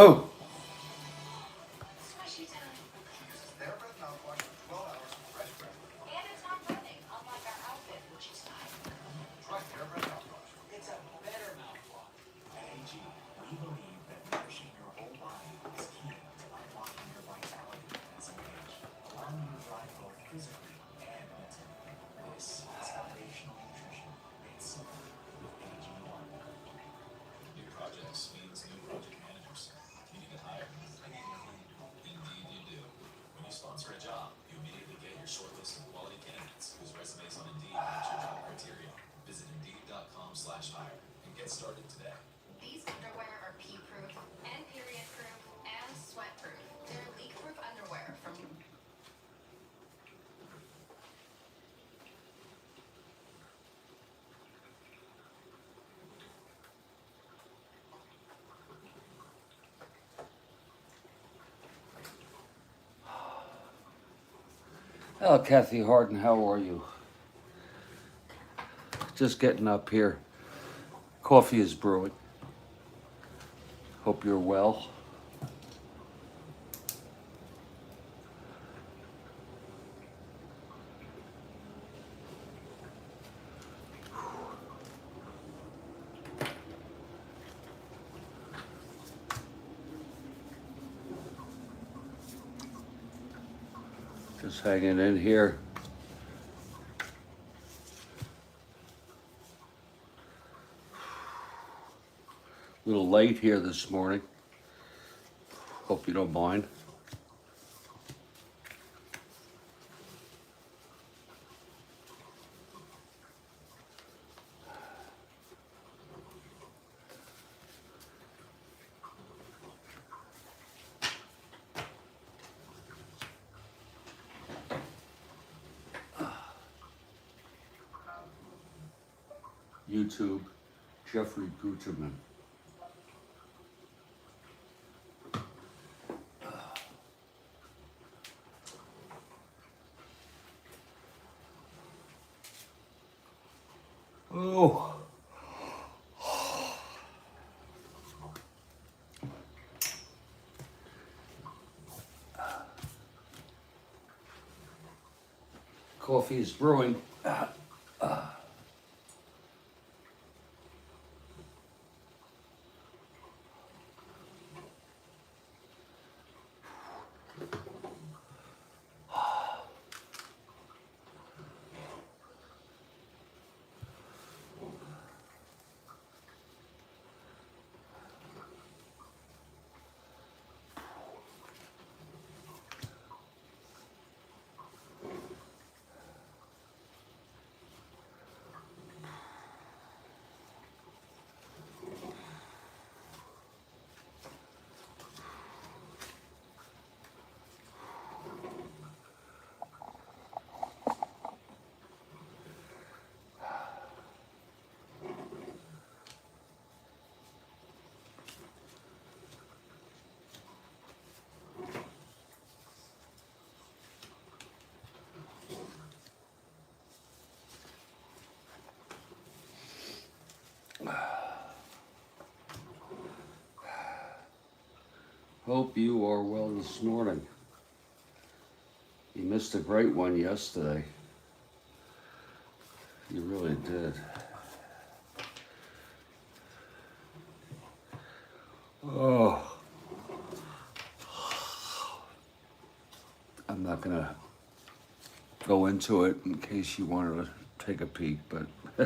Oh. Hello, Kathy Hargan. How are you? Just getting up here. Coffee is brewing. Hope you're well. Just hanging in here. A little late here this morning. Hope you don't mind. YouTube, Jeffrey Guterman. Oh. Coffee is brewing. Hope you are well this morning. You missed a great one yesterday. You really did. Oh, I'm not gonna go into it in case you wanted to take a peek, but I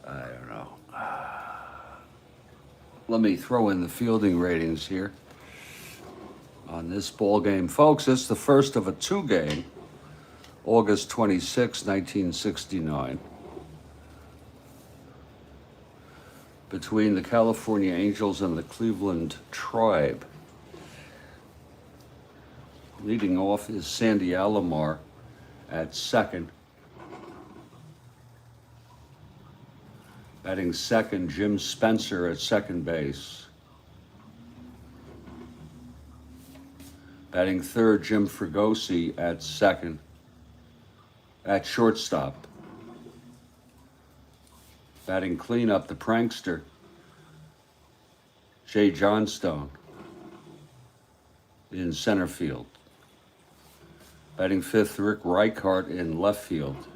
don't know. Let me throw in the fielding ratings here on this ball game. Folks, it's the first of a two-game, August 26, 1969, between the California Angels and the Cleveland Tribe. Leading off is Sandy Alomar at second. Batting second, Jim Spencer at second base. Batting third, Jim Fregosi at shortstop. Batting cleanup, the prankster, Jay Johnstone in center field. Batting fifth, Rick Reichart in left field.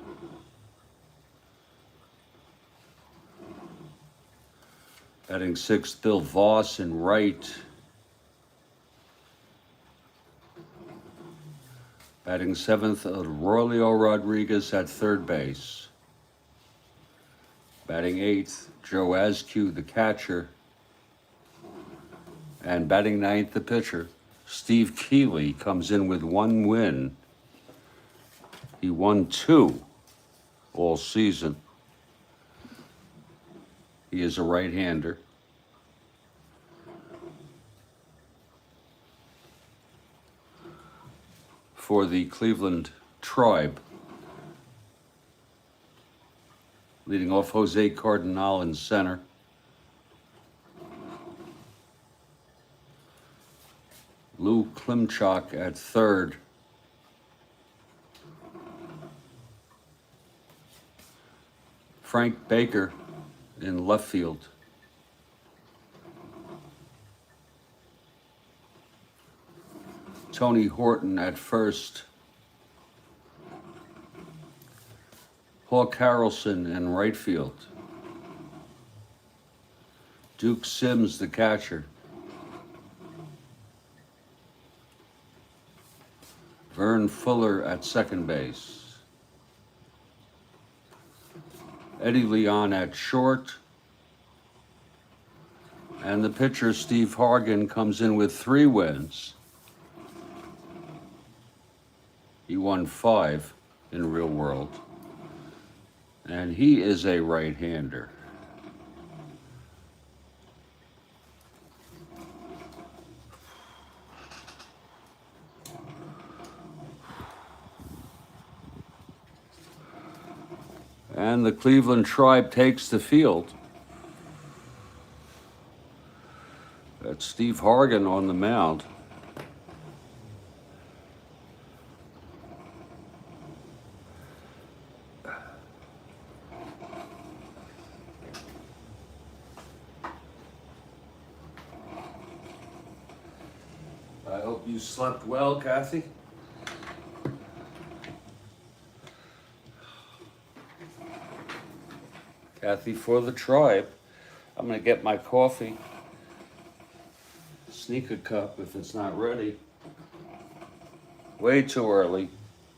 Batting sixth, Bill Voss in right. Batting seventh, Aurelio Rodriguez at third base. Batting eighth, Joe Askew, the catcher. And batting ninth, the pitcher, Steve Kealey, comes in with one win. He won two all season. He is a right-hander. For the Cleveland Tribe. Leading off, Jose Cardinal in center. Lou Klimchak at third. Frank Baker in left field. Tony Horton at first. Hawk Harrelson in right field. Duke Sims, the catcher. Vern Fuller at second base. Eddie Leon at short. And the pitcher, Steve Hargan, comes in with 3 wins. He won 5 in real world. And he is a right-hander. And the Cleveland Tribe takes the field. That's Steve Hargan on the mound. I hope you slept well, Kathy. Kathy for the Tribe. I'm going to get my coffee. Sneak a cup if it's not ready. Way too early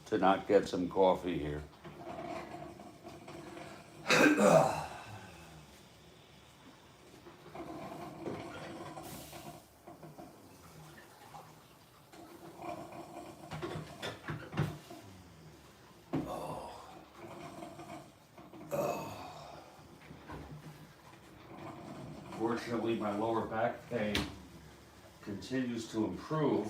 to not get some coffee here. Fortunately, my lower back pain continues to improve.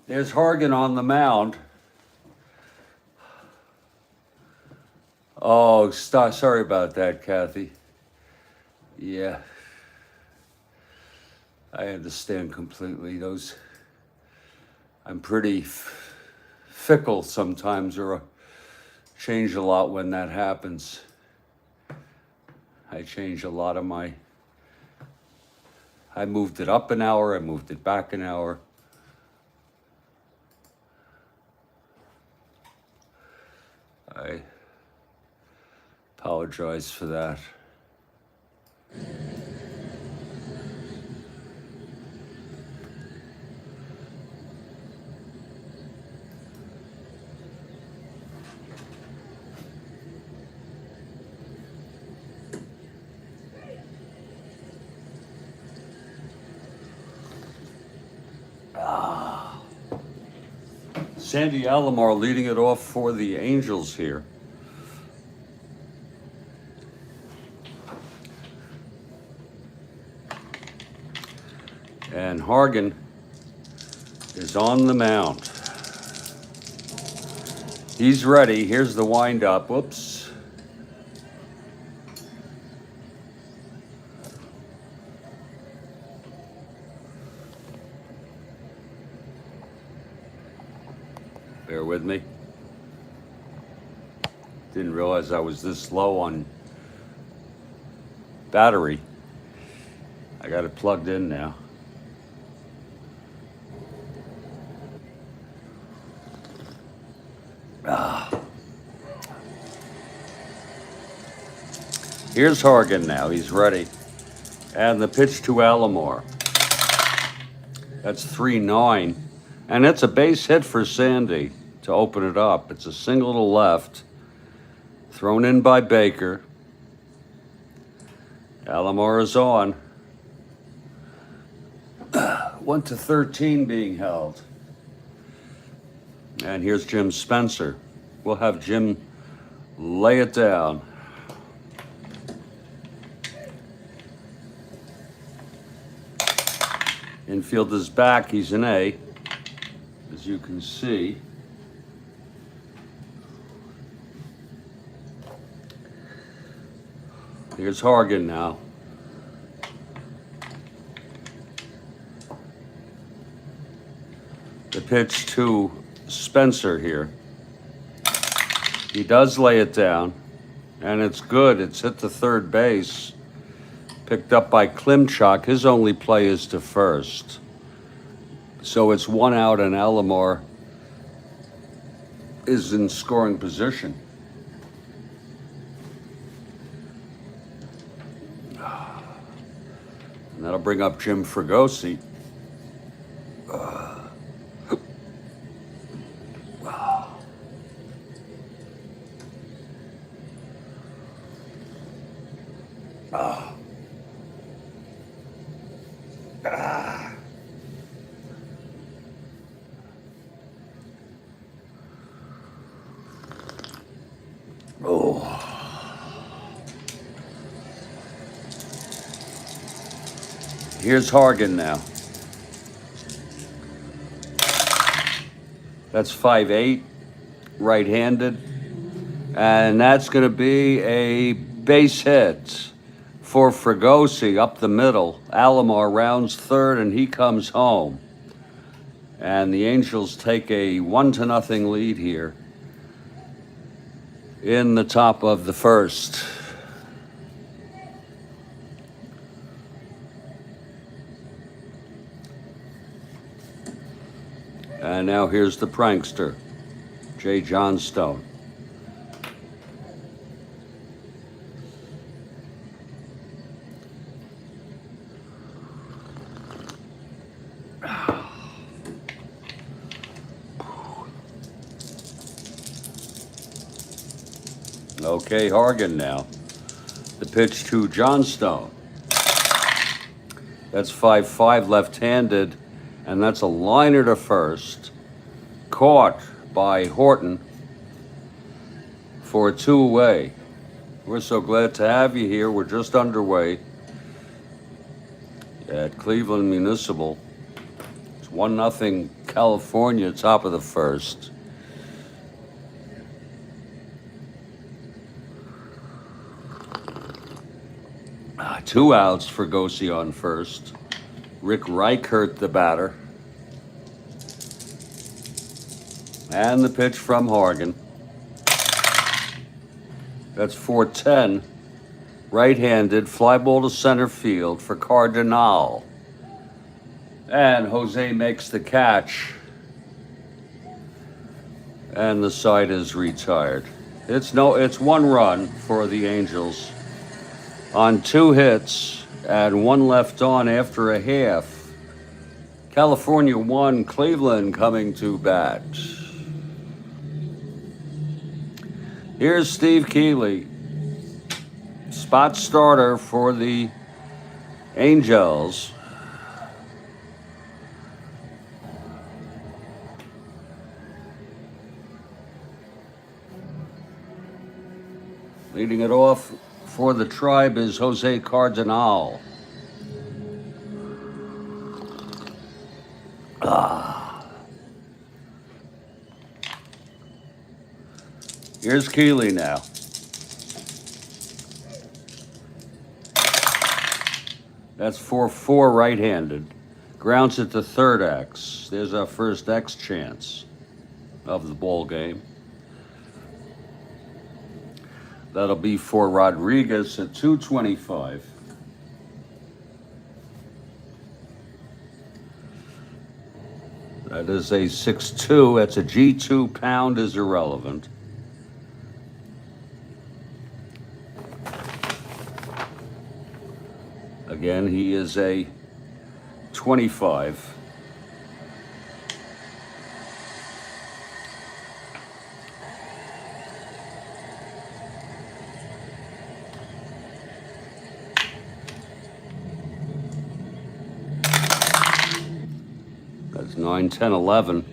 There's Hargan on the mound. Oh, sorry about that, Kathy. Yeah, I understand completely. I'm pretty fickle sometimes, or change a lot when that happens. I change a lot of I moved it up an hour, I moved it back an hour. I apologize for that. Sandy Alomar leading it off for the Angels here. And Hargan is on the mound. He's ready. Here's the windup. Whoops. Bear with me. Didn't realize I was this low on battery. I got it plugged in now. Here's Hargan now. He's ready. And the pitch to Alomar. That's 3-9. And it's a base hit for Sandy to open it up. It's a single to left. Thrown in by Baker. Alomar is on. 1-13 being held. And here's Jim Spencer. We'll have Jim lay it down. Infield is back. He's an A, as you can see. Here's Hargan now. The pitch to Spencer here. He does lay it down, and it's good. It's hit the third base. Picked up by Klimchuk. His only play is to first. So it's 1 out, and Alomar is in scoring position. And that'll bring up Jim Fregosi. Here's Hargan now. That's 5-8, right-handed. And that's going to be a base hit for Fregosi up the middle. Alomar rounds third, and he comes home. And the Angels take a 1-0 lead here in the top of the first. And now here's the prankster, Jay Johnstone. Okay, Hargan now. The pitch to Johnstone. That's 5-5 left-handed, and that's a liner to first. Caught by Horton for a 2 away. We're so glad to have you here. We're just underway at Cleveland Municipal. It's 1-0 California, top of the first. 2 outs for Fregosi on first. Rick Reichert, the batter. And the pitch from Hargan. That's 4-10. Right-handed, fly ball to center field for Cardinal. And Jose makes the catch. And the side is retired. It's 1 run for the Angels on 2 hits and 1 left on after a half. California 1, Cleveland coming to bat. Here's Steve Kealey, spot starter for the Angels. Leading it off for the Tribe is Jose Cardinal. Here's Kealey now. That's 4-4 right-handed. Grounds it to third X. There's our first X chance of the ball game. That'll be for Rodriguez at 225. That is a 6-2. That's a G2. Pound is irrelevant. Again, he is a 25. That's 9, 10, 11.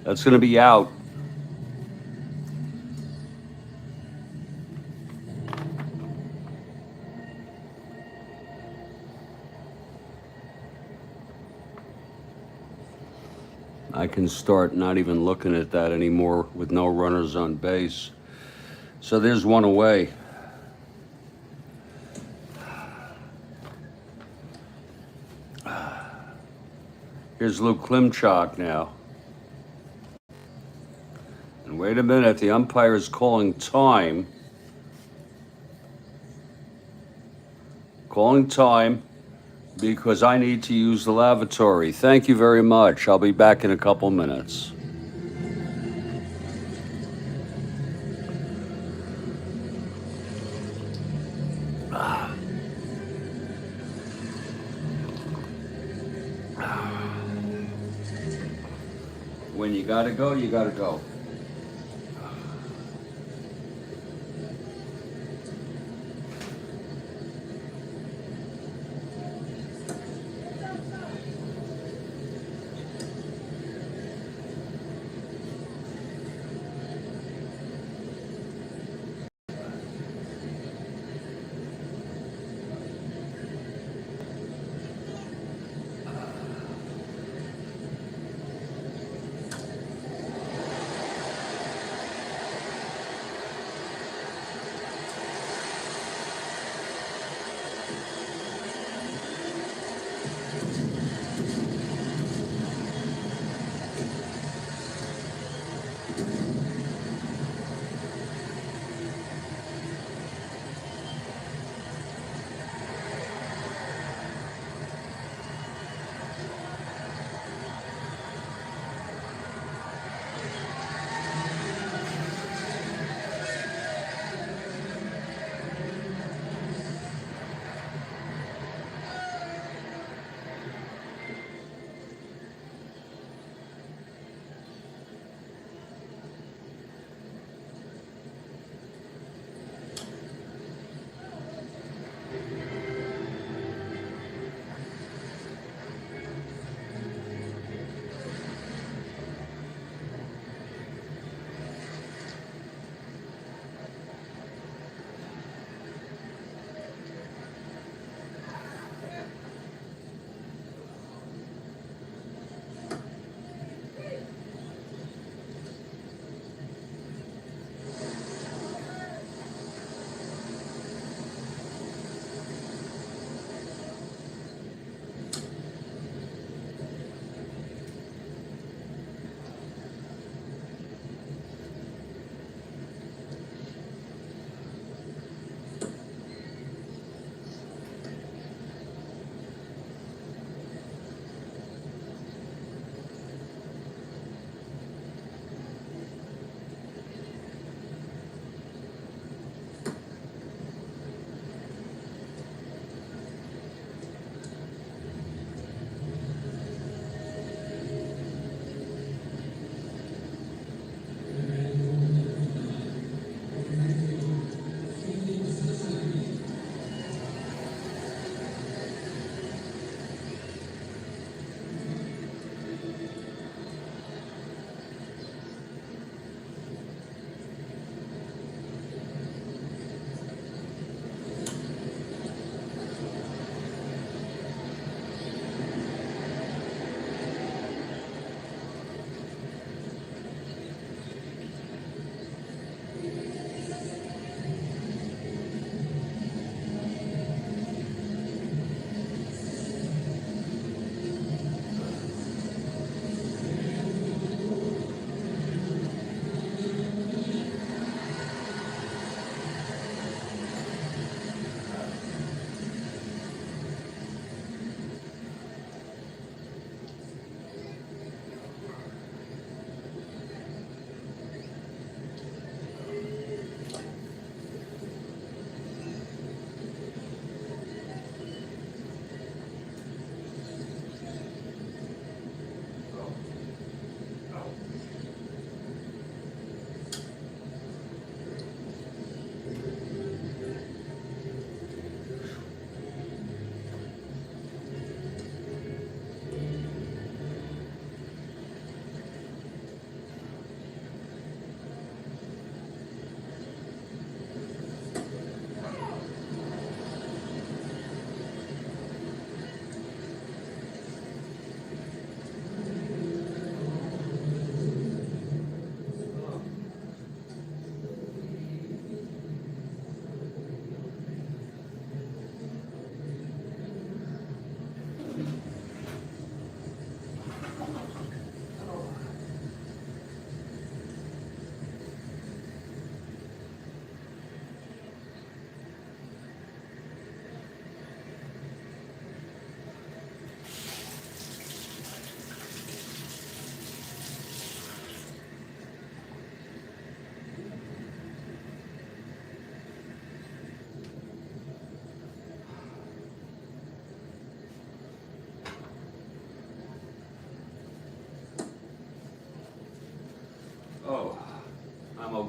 That's going to be out. I can start not even looking at that anymore with no runners on base. So there's 1 away. Here's Luke Klimchak now. And wait a minute, the umpire is calling time. Calling time. Because I need to use the lavatory. Thank you very much. I'll be back in a couple minutes. When you gotta go, you gotta go.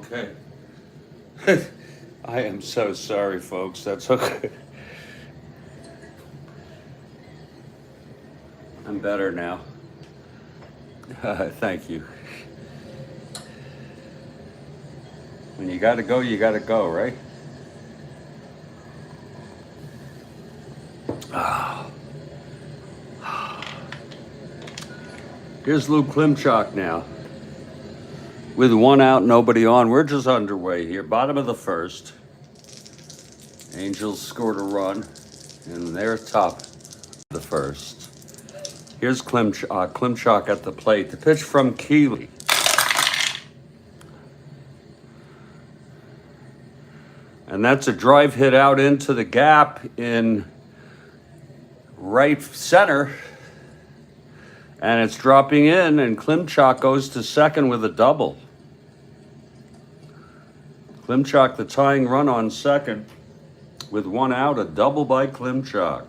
Okay. I am so sorry, folks. That's okay. I'm better now. Thank you. When you gotta go, right? Here's Lou Klimchak now. With one out, nobody on. We're just underway here. Bottom of the first. Angels scored a run, and they're top of the first. Here's Klimchak at the plate. The pitch from Kealey. And that's a drive hit out into the gap in right center. And it's dropping in, and Klimchak goes to second with a double. Klimchak, the tying run on second. With one out, a double by Klimchak.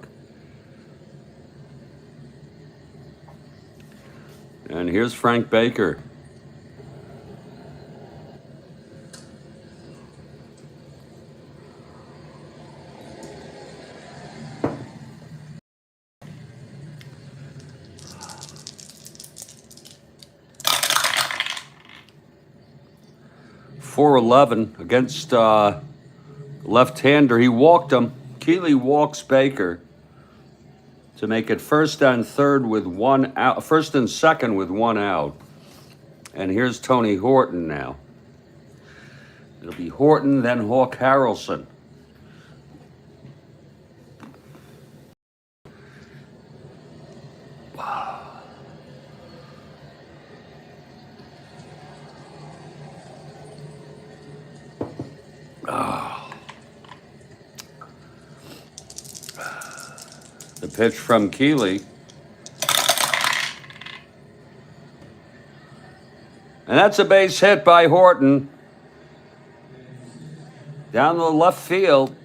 And here's Frank Baker. .411 against left-hander. He walked him. Kealey walks Baker to make it first and third with one out. First and second with one out. And here's Tony Horton now. It'll be Horton, then Hawk Harrelson. The pitch from Kealey. And that's a base hit by Horton. Down the left field.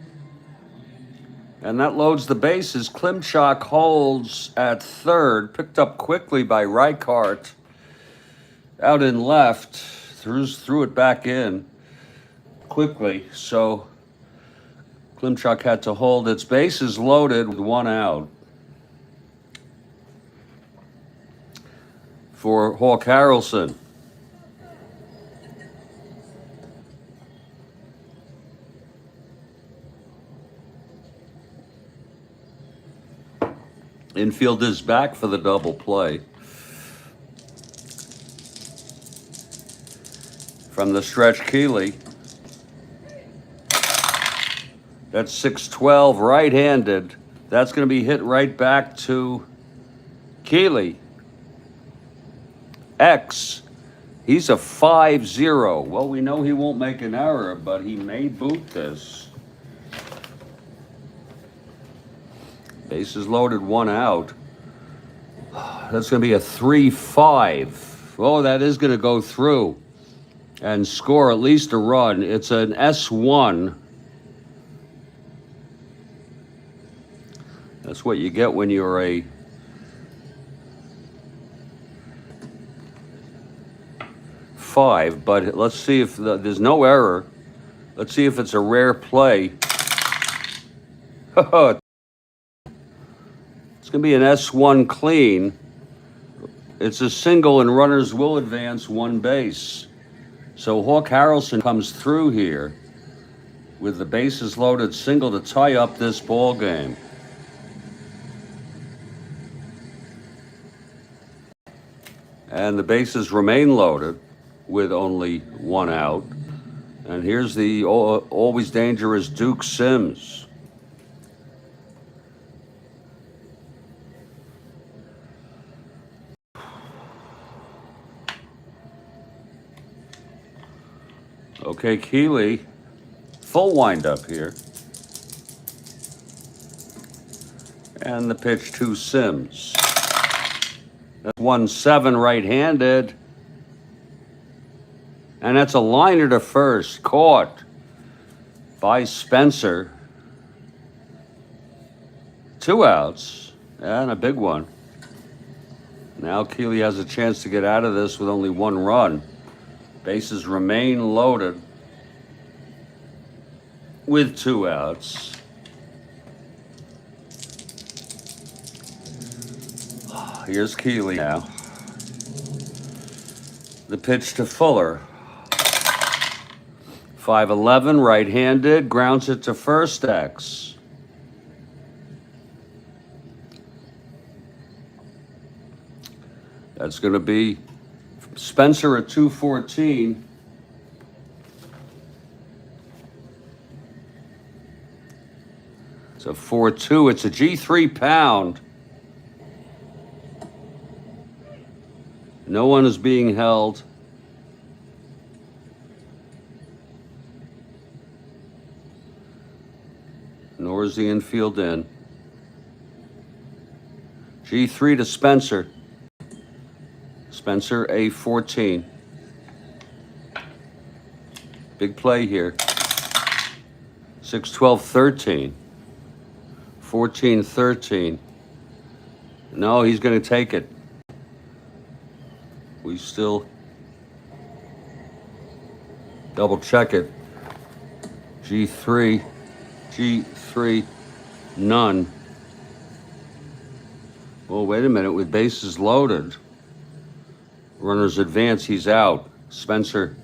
And that loads the bases. Klimchak holds at third. Picked up quickly by Reichart. Out in left. Threw it back in quickly. So Klimchak had to hold. Its bases loaded with one out. For Hawk Harrelson. Infield is back for the double play. From the stretch, Kealey. That's 6-12, right-handed. That's going to be hit right back to Kealey. X, he's a 5-0. Well, we know he won't make an error, but he may boot this. Bases loaded, one out. That's going to be a 3-5. Oh, that is going to go through and score at least a run. It's an S1. That's what you get when you're a five, but let's see if there's no error. Let's see if it's a rare play. It's going to be an S1 clean. It's a single and runners will advance one base. So Hawk Harrelson comes through here with the bases loaded single to tie up this ball game. And the bases remain loaded with only one out. And here's the always dangerous Duke Sims. Okay, Kealey, full windup here. And the pitch to Sims. That's 1-7 right-handed. And that's a liner to first, caught by Spencer. 2 outs, and a big one. Now Kealey has a chance to get out of this with only 1 run. Bases remain loaded with 2 outs. Here's Kealey now. The pitch to Fuller. 5-11, right-handed, grounds it to first X. That's going to be Spencer at 214. It's a 4-2. It's a G3 pound. No one is being held. Nor is the infield in. G3 to Spencer. Spencer, a 14. Big play here. 6-12-13. 14-13. No, he's going to take it. We still double check it. G3, none. Well, wait a minute. With bases loaded, runners advance, he's out. Spencer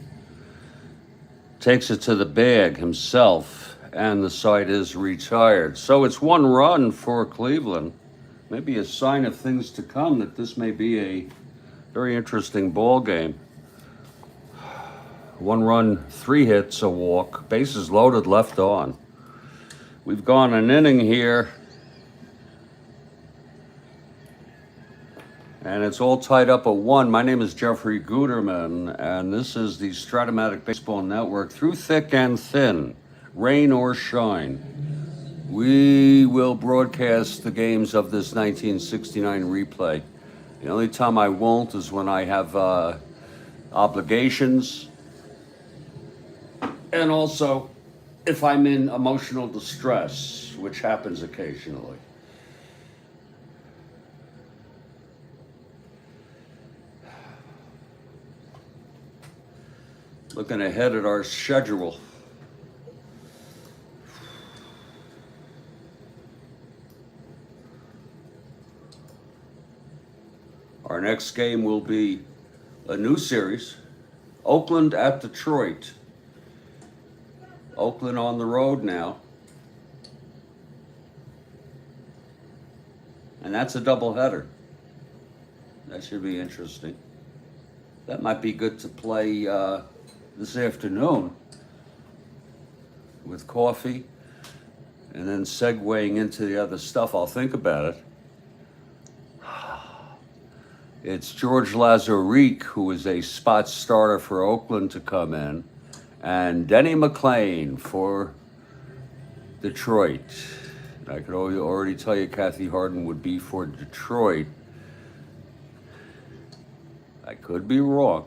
takes it to the bag himself, and the side is retired. So it's 1 run for Cleveland. Maybe a sign of things to come, that this may be a very interesting ball game. 1 run, 3 hits, a walk, bases loaded, left on. We've gone an inning here, and it's all tied up at 1. My name is Jeffrey Guterman, and this is the Strat-O-Matic Baseball Network. Through thick and thin, rain or shine, we will broadcast the games of this 1969 replay. The only time I won't is when I have obligations, and also if I'm in emotional distress, which happens occasionally. Looking ahead at our schedule. Our next game will be a new series, Oakland at Detroit. Oakland on the road now. And that's a doubleheader. That should be interesting. That might be good to play this afternoon with coffee, and then segueing into the other stuff. I'll think about it. It's George Lazarick, who is a spot starter for Oakland, to come in, and Denny McLain for Detroit. I could already tell you Kathy Hargan would be for Detroit. I could be wrong.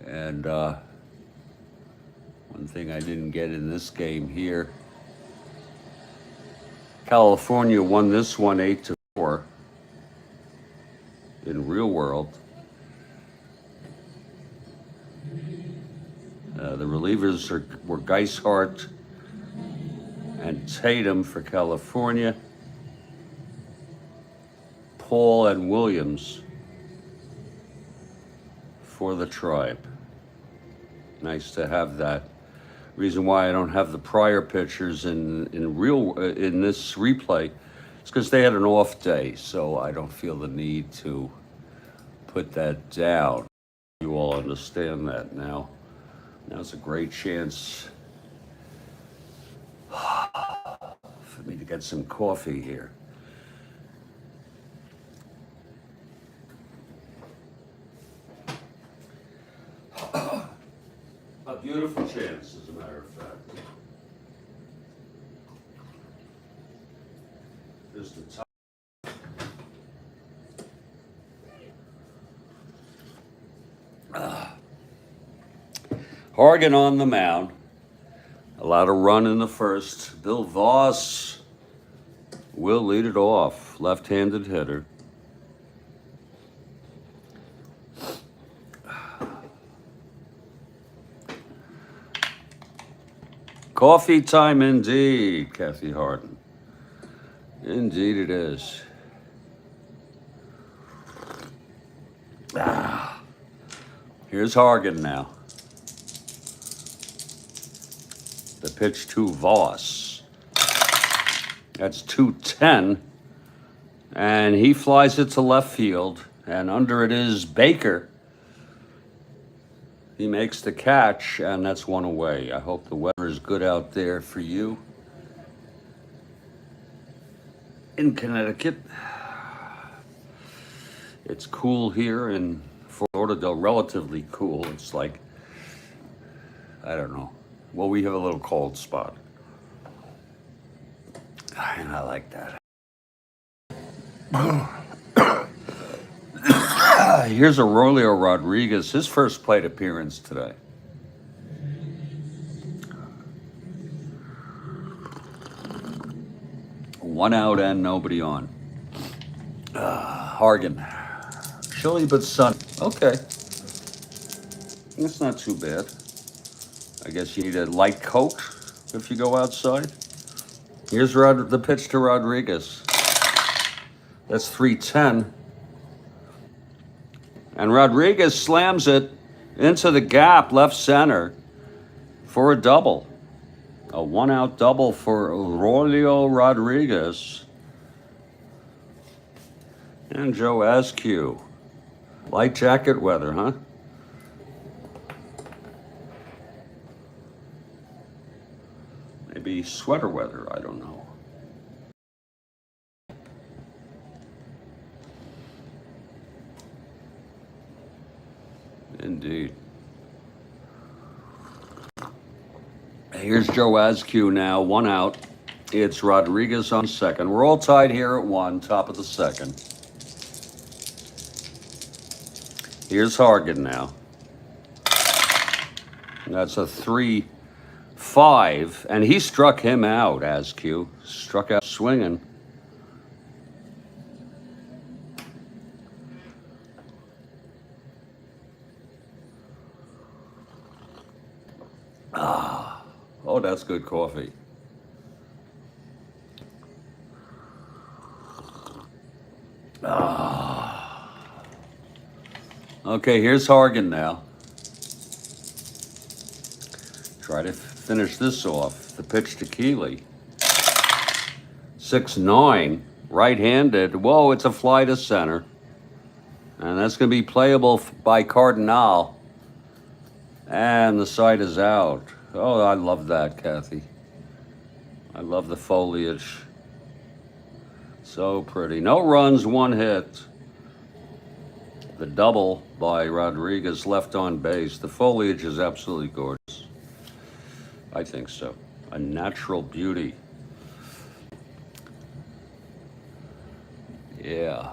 And one thing I didn't get in this game here, California won this one 8-4 in real world. The relievers were Geishart and Tatum for California, Paul and Williams for the Tribe. Nice to have that. Reason why I don't have the prior pitchers in this replay is because they had an off day, so I don't feel the need to put that down. You all understand that now. Now's a great chance for me to get some coffee here. A beautiful chance, as a matter of fact. Just the top. Hargan on the mound. Allowed a run in the first. Bill Voss will lead it off. Left-handed hitter. Coffee time indeed, Kathy Hargan. Indeed it is. Here's Hargan now. The pitch to Voss. That's 210. And he flies it to left field. And under it is Baker. He makes the catch, and that's one away. I hope the weather is good out there for you in Connecticut. It's cool here in Fort Lauderdale, relatively cool. It's like, I don't know. Well, we have a little cold spot. And I like that. Here's Aurelio Rodriguez, his first plate appearance today. One out and nobody on. Hargan. Chilly but sunny. Okay. That's not too bad. I guess you need a light coat if you go outside. Here's the pitch to Rodriguez. That's 310. And Rodriguez slams it into the gap, left center, for a double. A one-out double for Aurelio Rodriguez. And Joe Askew. Light jacket weather, huh? Maybe sweater weather, I don't know. Indeed. Here's Joe Askew now, one out. It's Rodriguez on second. We're all tied here at one, top of the second. Here's Hargan now. That's a 3-5, and he struck him out, Askew. Struck out swinging. Oh, that's good coffee. Okay, here's Hargan now. Try to finish this off. The pitch to Kealey. 6-9, right-handed. Whoa, it's a fly to center. And that's going to be playable by Cardinal. And the side is out. Oh, I love that, Kathy. I love the foliage. So pretty. No runs, one hit. The double by Rodriguez left on base. The foliage is absolutely gorgeous. I think so. A natural beauty. Yeah.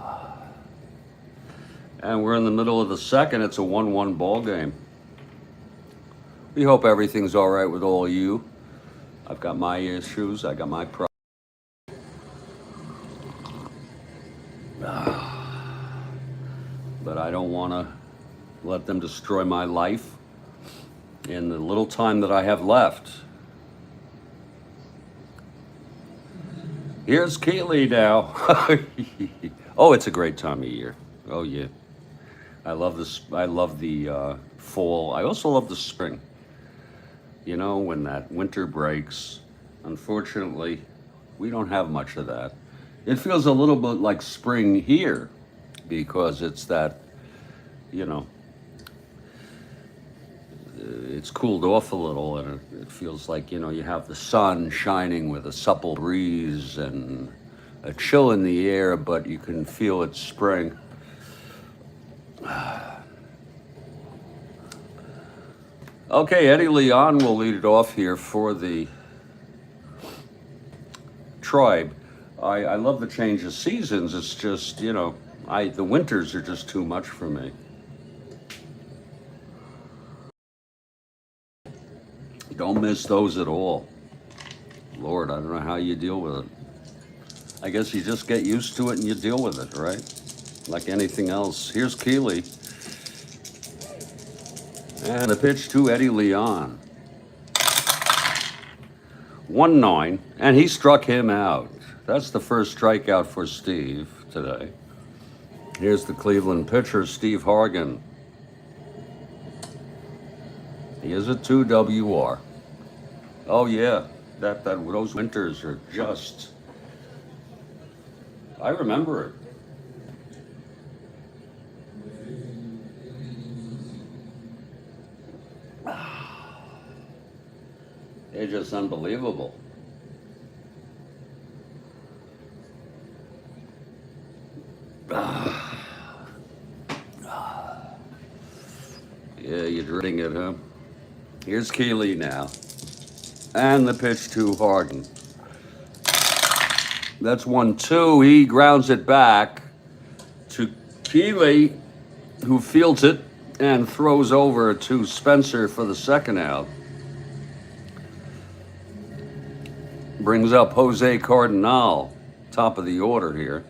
And we're in the middle of the second. It's a 1-1 ball game. We hope everything's all right with all you. I've got my issues. I got my problems. But I don't want to let them destroy my life in the little time that I have left. Here's Kealey now. Oh, it's a great time of year. Oh, yeah. I love this. I love the fall. I also love the spring. You know, when that winter breaks, unfortunately, we don't have much of that. It feels a little bit like spring here because it's that, you know, it's cooled off a little and it feels like, you know, you have the sun shining with a supple breeze and a chill in the air, but you can feel it's spring. Okay, Eddie Leon will lead it off here for the Tribe. I love the change of seasons. It's just, you know, the winters are just too much for me. Don't miss those at all. Lord, I don't know how you deal with it. I guess you just get used to it and you deal with it, right? Like anything else. Here's Kealey. And a pitch to Eddie Leon. 1-9, and he struck him out. That's the first strikeout for Steve today. Here's the Cleveland pitcher, Steve Hargan. He is a 2 WR. Oh yeah, those winters are just. I remember it. They're just unbelievable. Yeah, you're dreading it, huh? Here's Kealey now. And the pitch to Hargan. That's 1-2. He grounds it back to Kealey, who fields it and throws over to Spencer for the second out. Brings up Jose Cardinal, top of the order here.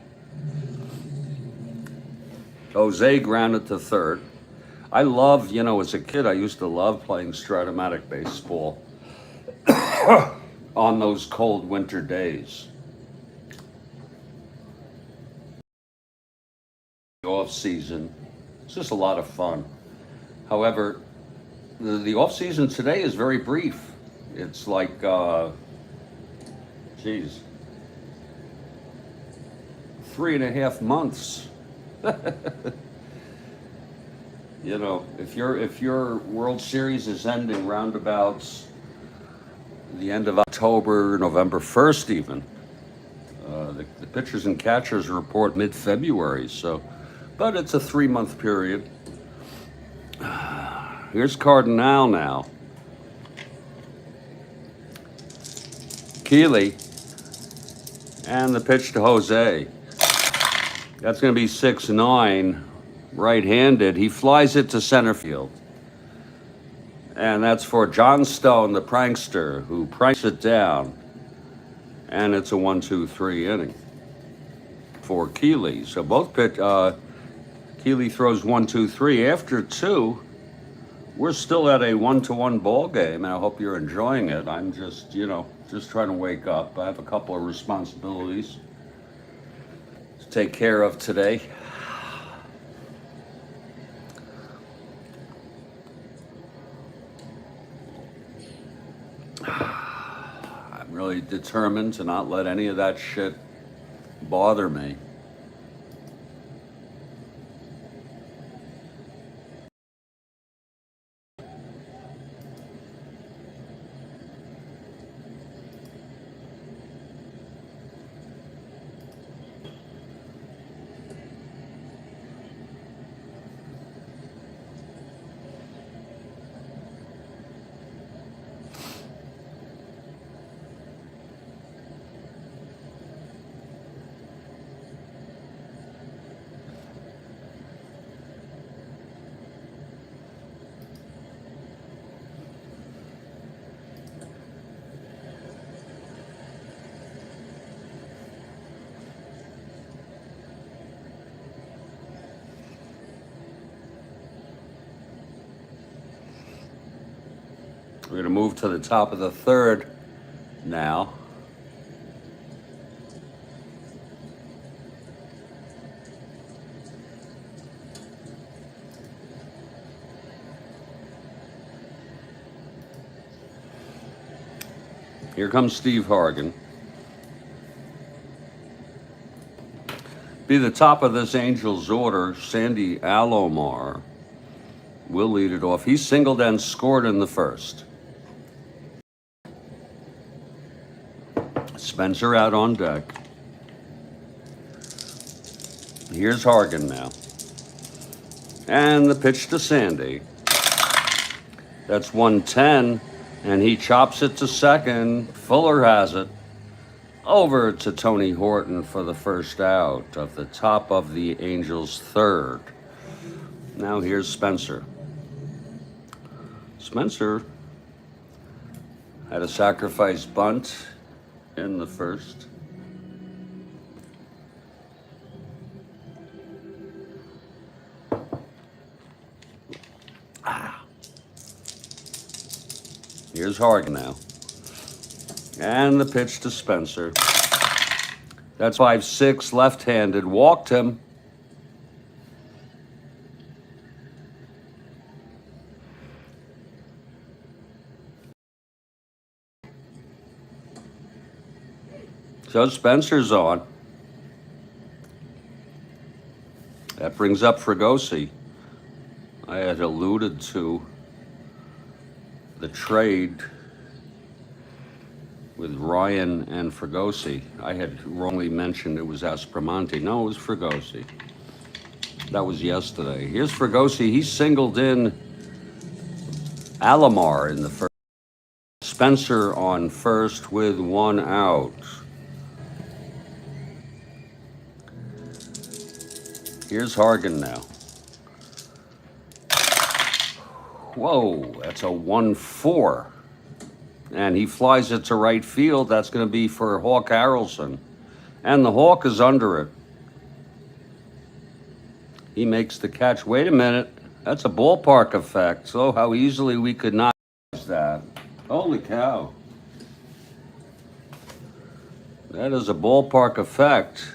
Jose grounded to third. I love, as a kid, I used to love playing Strat-O-Matic baseball on those cold winter days. Off season, it's just a lot of fun. However, the off season today is very brief. It's like, 3.5 months. If your World Series is ending roundabouts the end of October, November 1st even, the pitchers and catchers report mid-February, but it's a 3-month period. Here's Cardinal now. Kealey, and the pitch to Jose. That's going to be 6-9, right-handed. He flies it to center field. And that's for John Stone, the prankster, who pranks it down. And it's a 1-2-3 inning for Kealey. So both Kealey throws 1-2-3. After 2, we're still at a 1-1 ball game, and I hope you're enjoying it. I'm just trying to wake up. I have a couple of responsibilities to take care of today. I'm really determined to not let any of that shit bother me. We're going to move to the top of the third now. Here comes Steve Hargan. Be the top of this Angels order, Sandy Alomar will lead it off. He singled and scored in the first. Spencer out on deck. Here's Hargan now. And the pitch to Sandy. That's 110, and he chops it to second. Fuller has it. Over to Tony Horton for the first out of the top of the Angels' third. Now here's Spencer. Spencer had a sacrifice bunt in the first. Here's Hargan now. And the pitch to Spencer. That's 5-6, left-handed. Walked him. So Spencer's on. That brings up Fregosi. I had alluded to the trade with Ryan and Fregosi. I had wrongly mentioned it was Aspromonte. No, it was Fregosi. That was yesterday. Here's Fregosi. He singled in Alomar in the first. Spencer on first with 1 out. Here's Hargan now. Whoa, that's a 1-4. And he flies it to right field. That's going to be for Hawk Harrelson. And the Hawk is under it. He makes the catch. Wait a minute. That's a ballpark effect. So how easily we could not use that. Holy cow. That is a ballpark effect.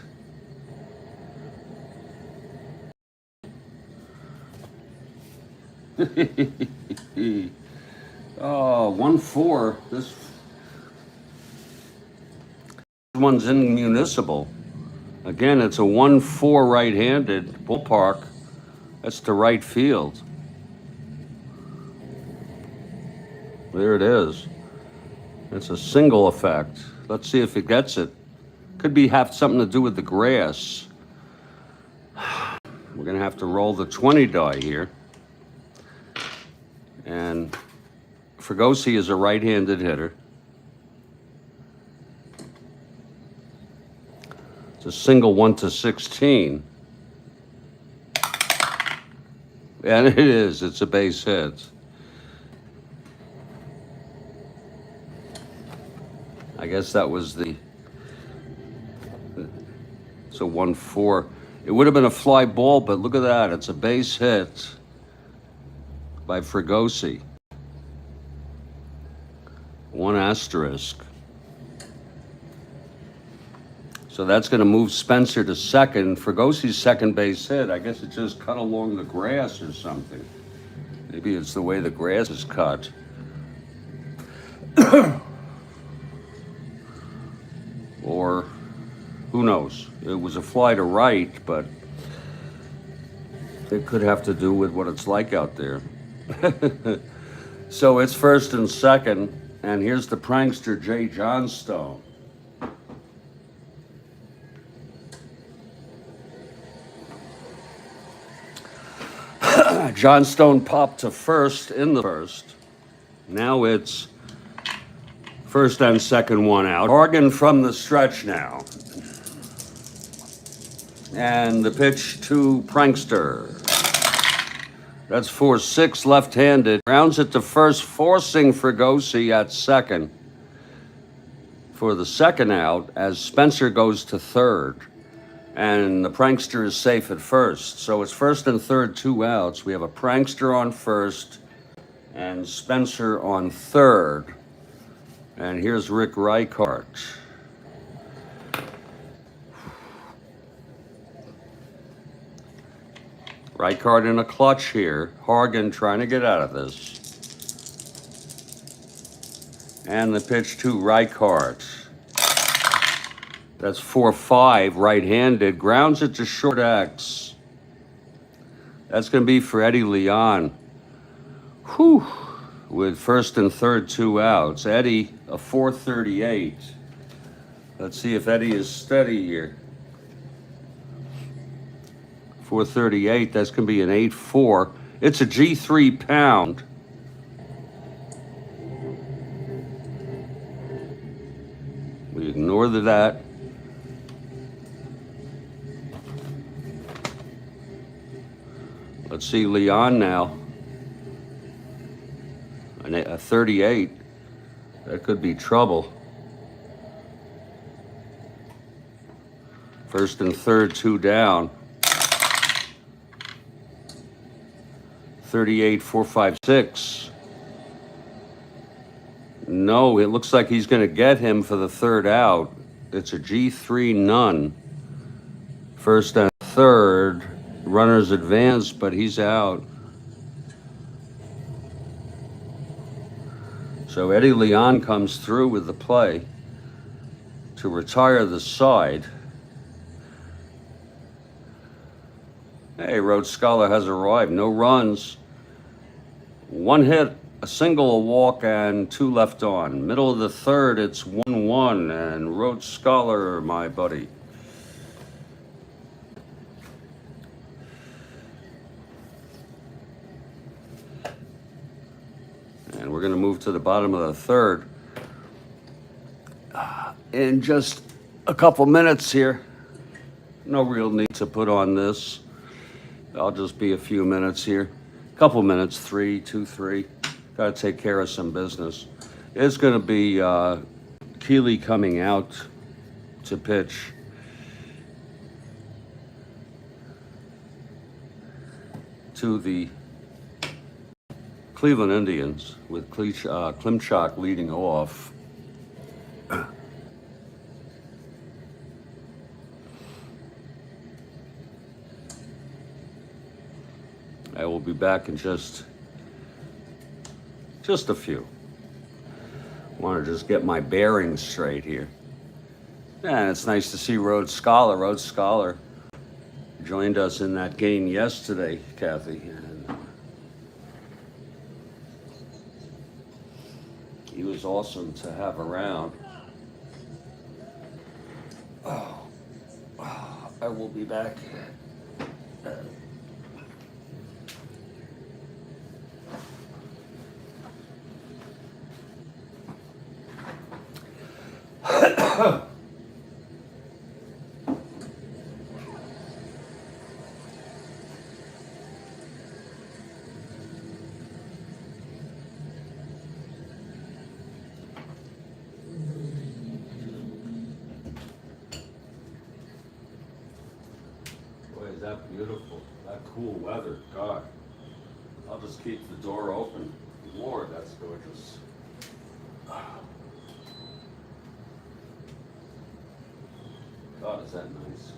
Oh, 1-4. This one's in municipal. Again, it's a 1-4 right-handed ballpark. That's to right field. There it is. It's a single effect. Let's see if it gets it. Could have something to do with the grass. We're going to have to roll the 20 die here. And Fregosi is a right-handed hitter. It's a single 1-16. And it is. It's a base hit. I guess that was it's a 1-4. It would have been a fly ball, but look at that. It's a base hit by Fregosi. 1 asterisk. So that's going to move Spencer to second. Fregosi's second base hit. I guess it just cut along the grass or something. Maybe it's the way the grass is cut. Or who knows? It was a fly to right, but it could have to do with what it's like out there. So it's first and second, and here's the prankster Jay Johnstone. Johnstone popped to first in the first. Now it's first and second, 1 out. Hargan from the stretch now. And the pitch to prankster. That's 4-6 left-handed. Grounds it to first, forcing Fregosi at second for the second out as Spencer goes to third. And the prankster is safe at first. So it's first and third, 2 outs. We have a prankster on first and Spencer on third. And here's Rick Reichart. Reichart in a clutch here. Hargan trying to get out of this. And the pitch to Reichart. That's 4-5, right-handed. Grounds it to short X. That's going to be for Eddie Leon. Whew. With first and third, 2 outs. Eddie, a 438. Let's see if Eddie is steady here. 438, that's going to be an 8-4. It's a G3 pound. We ignore that. Let's see Leon now. A 38. That could be trouble. First and third, 2 down. 38, 4, 5, 6. No, it looks like he's going to get him for the third out. It's a G3 none. First and third. Runners advance, but he's out. So Eddie Leon comes through with the play to retire the side. Hey, Rhodes Scholar has arrived. No runs. One hit, a single, a walk, and 2 left on. Middle of the third, it's 1-1, and Rhodes Scholar, my buddy. And we're going to move to the bottom of the third in just a couple minutes here. No real need to put on this. I'll just be a few minutes here. Couple minutes, 3, 2, 3. Got to take care of some business. It's going to be Kealey coming out to pitch. To the Cleveland Indians with Klimchak leading off. I will be back in just a few. Want to just get my bearings straight here. And it's nice to see Rhodes Scholar. Rhodes Scholar joined us in that game yesterday, Kathy. And he was awesome to have around. I will be back. Boy, is that beautiful. That cool weather. God. I'll just keep the door open. Lord, that's gorgeous. God, is that nice?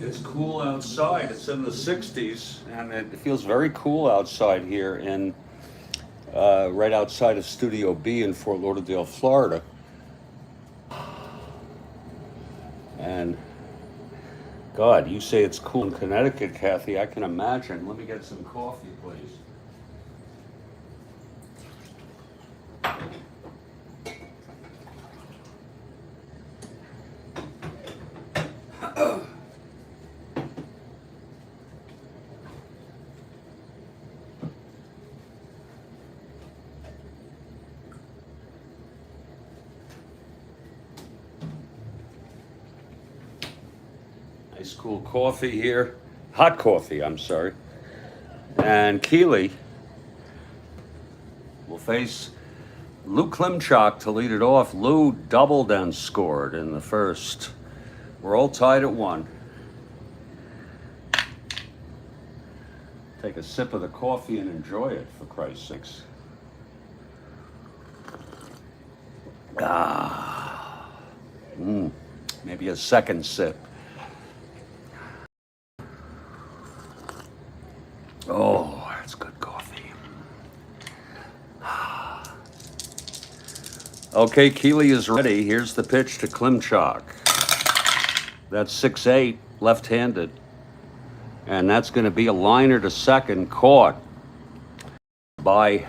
It's cool outside. It's in the 60s, and it feels very cool outside here in right outside of Studio B in Fort Lauderdale, Florida. And God, you say it's cool in Connecticut, Kathy. I can imagine. Let me get some coffee, please. Nice cool coffee here. Hot coffee, I'm sorry. And Kealey will face Lou Klimchak to lead it off. Lou doubled and scored in the first. We're all tied at 1. Take a sip of the coffee and enjoy it, for Christ's sakes. Maybe a second sip. Oh, that's good coffee. Okay, Kealey is ready. Here's the pitch to Klimchak. That's 6-8, left-handed. And that's going to be a liner to second, caught by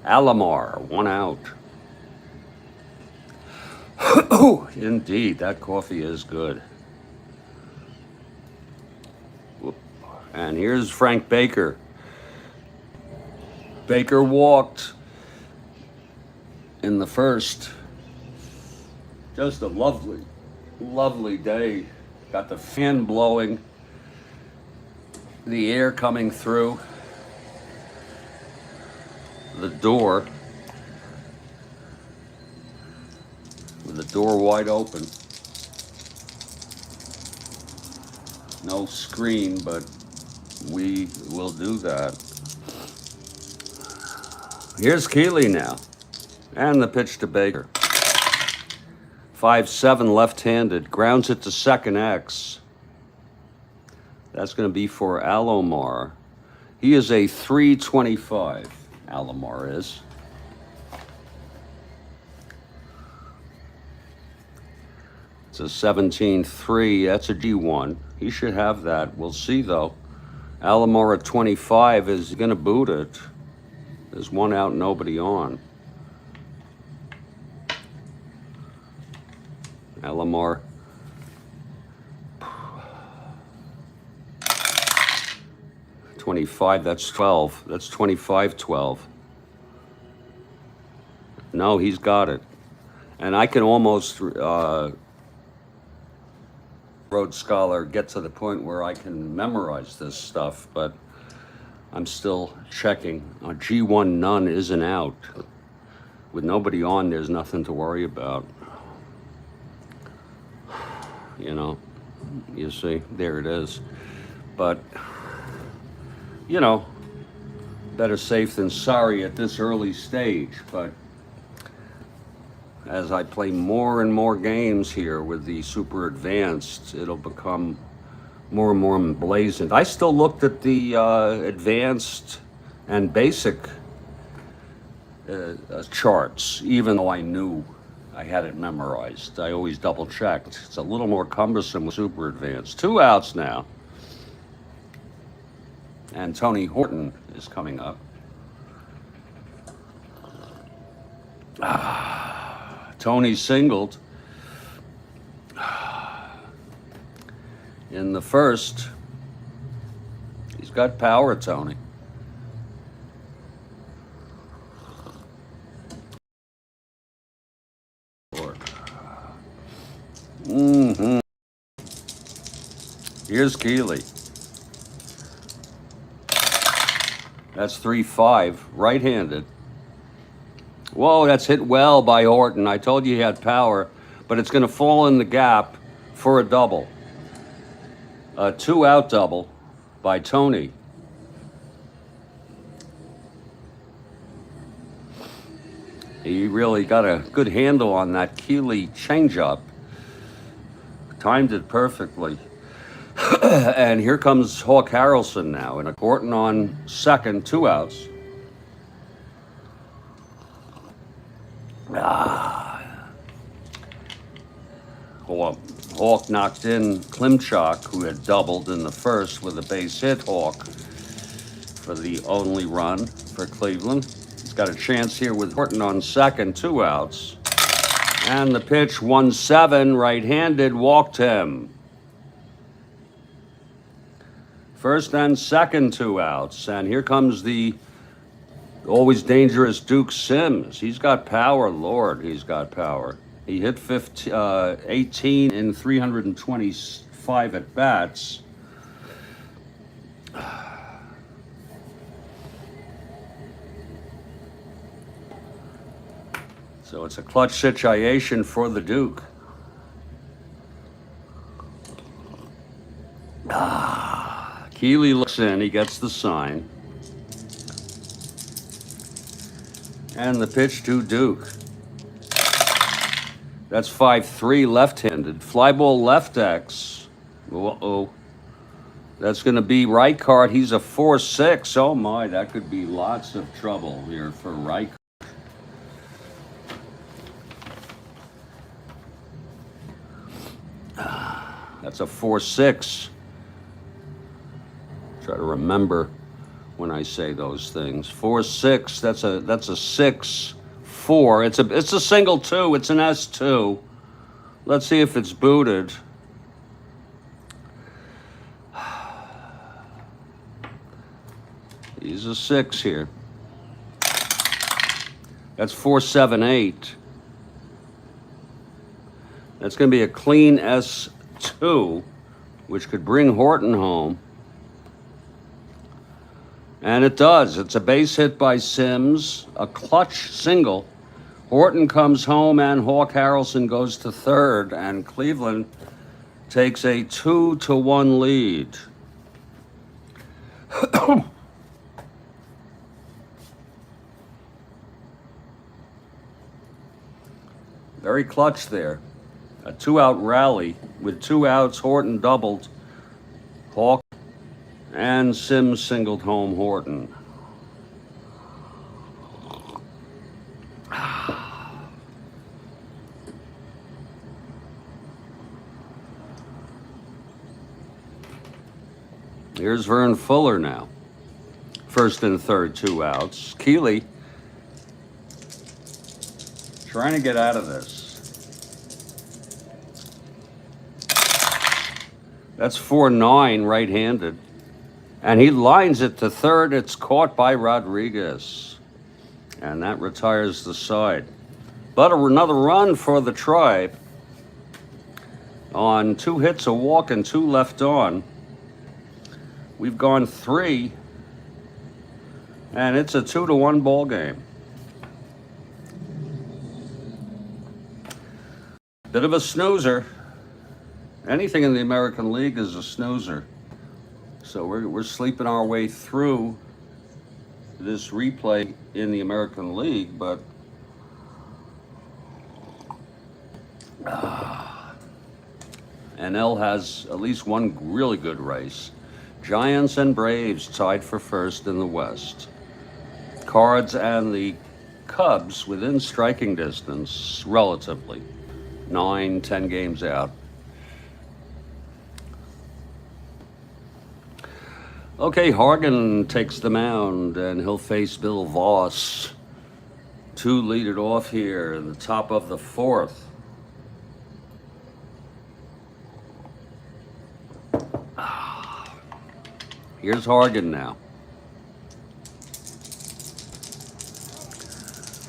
Alomar, 1 out. Oh, indeed, that coffee is good. And here's Frank Baker. Baker walked in the first. Just a lovely, lovely day. Got the fan blowing, the air coming through the door, with the door wide open. No screen, but we will do that. Here's Kealey now. And the pitch to Baker. 5-7 left-handed. Grounds it to second X. That's going to be for Alomar. He is a 325. Alomar is. It's a 17-3. That's a G1. He should have that. We'll see, though. Alomar at 25 is going to boot it. There's 1 out, nobody on. Alomar. $25, that's 12. That's 25-12. No, he's got it. And I can almost, Road Scholar, get to the point where I can memorize this stuff, but I'm still checking. G1 none isn't out. With nobody on, there's nothing to worry about. You know, you see, there it is. But, you know, better safe than sorry at this early stage. But as I play more and more games here with the super advanced, it'll become more and more emblazoned. I still looked at the advanced and basic charts, even though I knew I had it memorized. I always double checked. It's a little more cumbersome with super advanced. 2 outs now. And Tony Horton is coming up. Tony singled in the first. He's got power, Tony. Here's Kealey. That's 3-5, right-handed. Whoa, that's hit well by Horton. I told you he had power, but it's going to fall in the gap for a double. A 2-out double by Tony. He really got a good handle on that Kealey changeup. Timed it perfectly. And here comes Hawk Harrelson now, and Horton on second, 2 outs. Hawk knocked in Klimchak, who had doubled in the first with a base hit. Hawk for the only run for Cleveland. He's got a chance here with Horton on second, 2 outs. And the pitch, 1-7, right-handed, walked him. First and second, 2 outs. And here comes the always dangerous Duke Sims. He's got power, Lord, he's got power. He hit 18 in 325 at-bats. So it's a clutch situation for the Duke. Kealey looks in, he gets the sign. And the pitch to Duke. That's 5-3 left-handed. Fly ball left X. Uh-oh. That's going to be Reichart. He's a 4-6. Oh my, that could be lots of trouble here for Reichart. That's a 4-6. Try to remember when I say those things. 4-6. That's a 6-4. It's a single 2. It's an S2. Let's see if it's booted. He's a 6 here. That's 4-7-8. That's going to be a clean S2, which could bring Horton home. And it does. It's a base hit by Sims, a clutch single. Horton comes home and Hawk Harrelson goes to third, and Cleveland takes a 2-1 lead. Very clutch there. A 2-out rally with 2 outs. Horton doubled. Hawk and Sims singled home Horton. Here's Vern Fuller now. First and third, 2 outs. Kealey trying to get out of this. That's 4-9 right-handed. And he lines it to third. It's caught by Rodriguez. And that retires the side. But another run for the Tribe. On 2 hits, a walk, and 2 left on. We've gone 3. And it's a 2-1 ball game. Bit of a snoozer. Anything in the American League is a snoozer. So we're sleeping our way through this replay in the American League, but NL has at least one really good race. Giants and Braves tied for first in the West. Cards and the Cubs within striking distance, relatively. 9-10 games out. Okay, Hargan takes the mound, and he'll face Bill Voss to lead it off here in the top of the 4th. Here's Hargan now.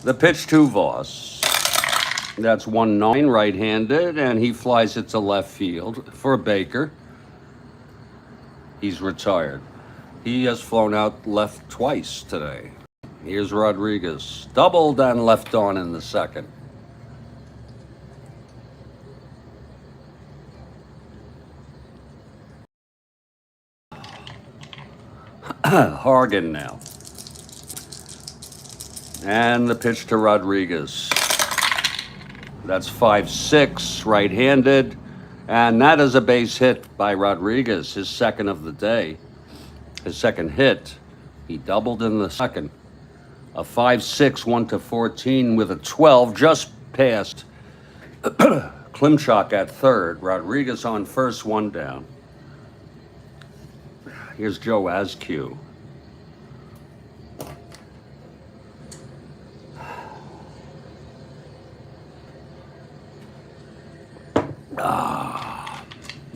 The pitch to Voss. That's 1-9 right-handed, and he flies it to left field for Baker. He's retired. He has flown out left twice today. Here's Rodriguez. Doubled and left on in the second. Hargan now. And the pitch to Rodriguez. That's 5-6 right-handed. And that is a base hit by Rodriguez, his second of the day, his second hit. He doubled in the second. A 5-6, 1-14 with a 12, just past Klimchak at third. Rodriguez on first, one down. Here's Joe Askew.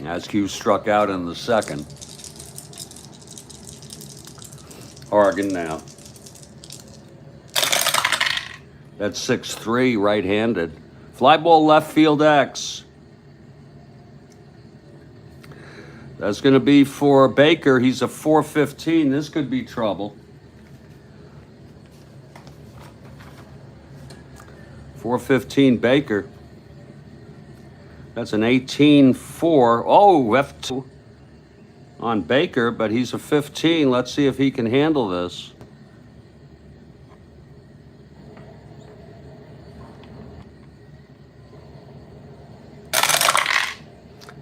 Askew struck out in the second. Hargan now. That's 6-3, right-handed. Fly ball left field X. That's going to be for Baker. He's a 415. This could be trouble. 415 Baker. That's an 18-4. Oh, F2 on Baker, but he's a 15. Let's see if he can handle this.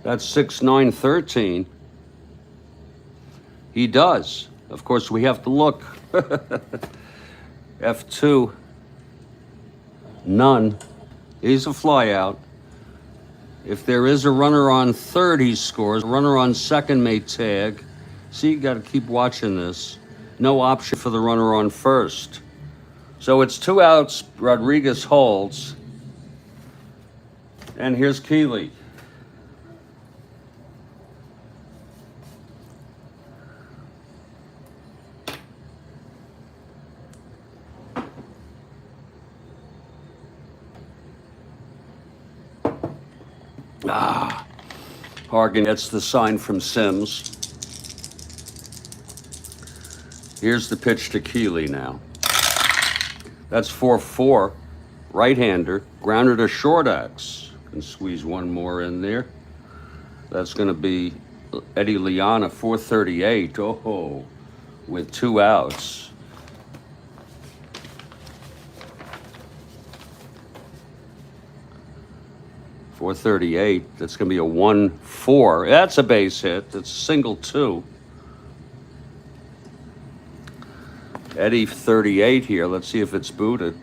That's 6-9-13. He does. Of course, we have to look. F2. None. He's a flyout. If there is a runner on third, he scores. A runner on second may tag. See, you got to keep watching this. No option for the runner on first. So it's 2 outs. Rodriguez holds. And here's Kealey. Hargan gets the sign from Sims. Here's the pitch to Kealey now. That's 4-4. Right-hander. Grounded to short X. Can squeeze one more in there. That's going to be Eddie Liana, 438. Oh, with 2 outs. .438. That's going to be a 1-4. That's a base hit. That's a single 2. Eddie 38 here. Let's see if it's booted.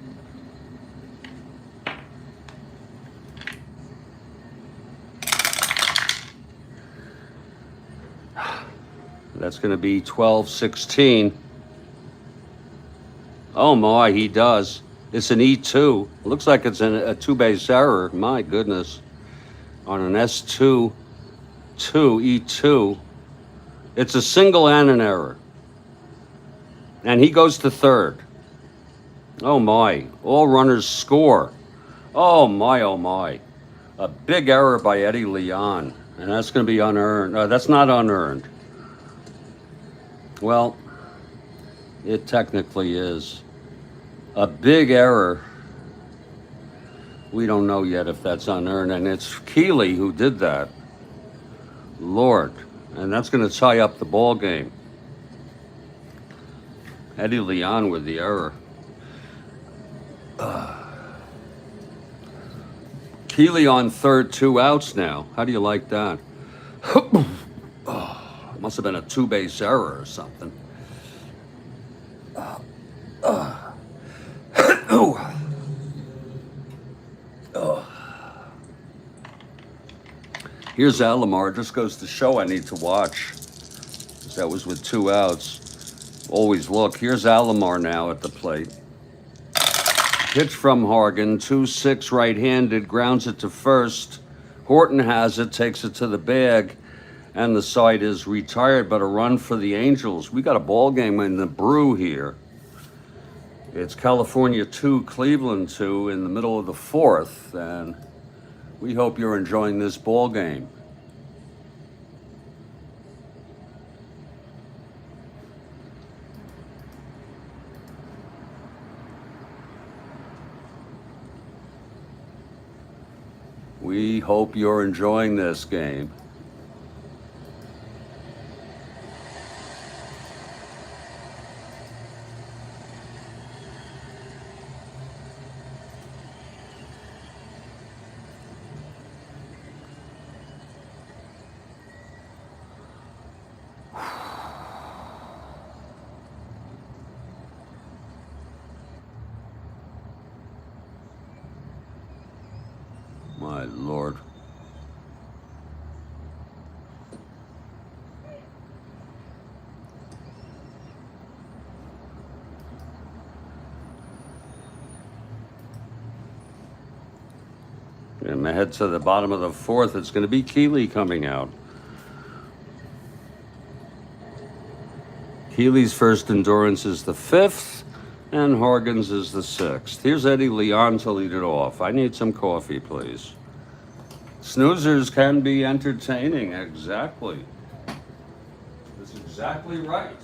That's going to be 12-16. Oh my, he does. It's an E2. It looks like it's a 2-base error. My goodness. On an S2, E2. It's a single and an error. And he goes to third. Oh my. All runners score. Oh my, oh my. A big error by Eddie Leon. And that's going to be unearned. No, that's not unearned. Well, it technically is. A big error. We don't know yet if that's unearned, and it's Kealey who did that. Lord, and that's going to tie up the ball game. Eddie Leon with the error. Kealey on third, 2 outs now. How do you like that? Must have been a 2-base error or something. Here's Alomar. Just goes to show I need to watch. That was with 2 outs. Always look. Here's Alomar now at the plate. Pitch from Hargan. 2-6 right-handed. Grounds it to first. Horton has it. Takes it to the bag. And the side is retired. But a run for the Angels. We got a ball game in the brew here. It's California 2, Cleveland 2 in the middle of the 4th. And we hope you're enjoying this ball game. We hope you're enjoying this game. Lord. And I head to the bottom of the fourth. It's going to be Kealey coming out. Kealey's first endurance is the fifth, and Hargan's is the sixth. Here's Eddie Leon to lead it off. I need some coffee, please. Snoozers can be entertaining, exactly. That's exactly right.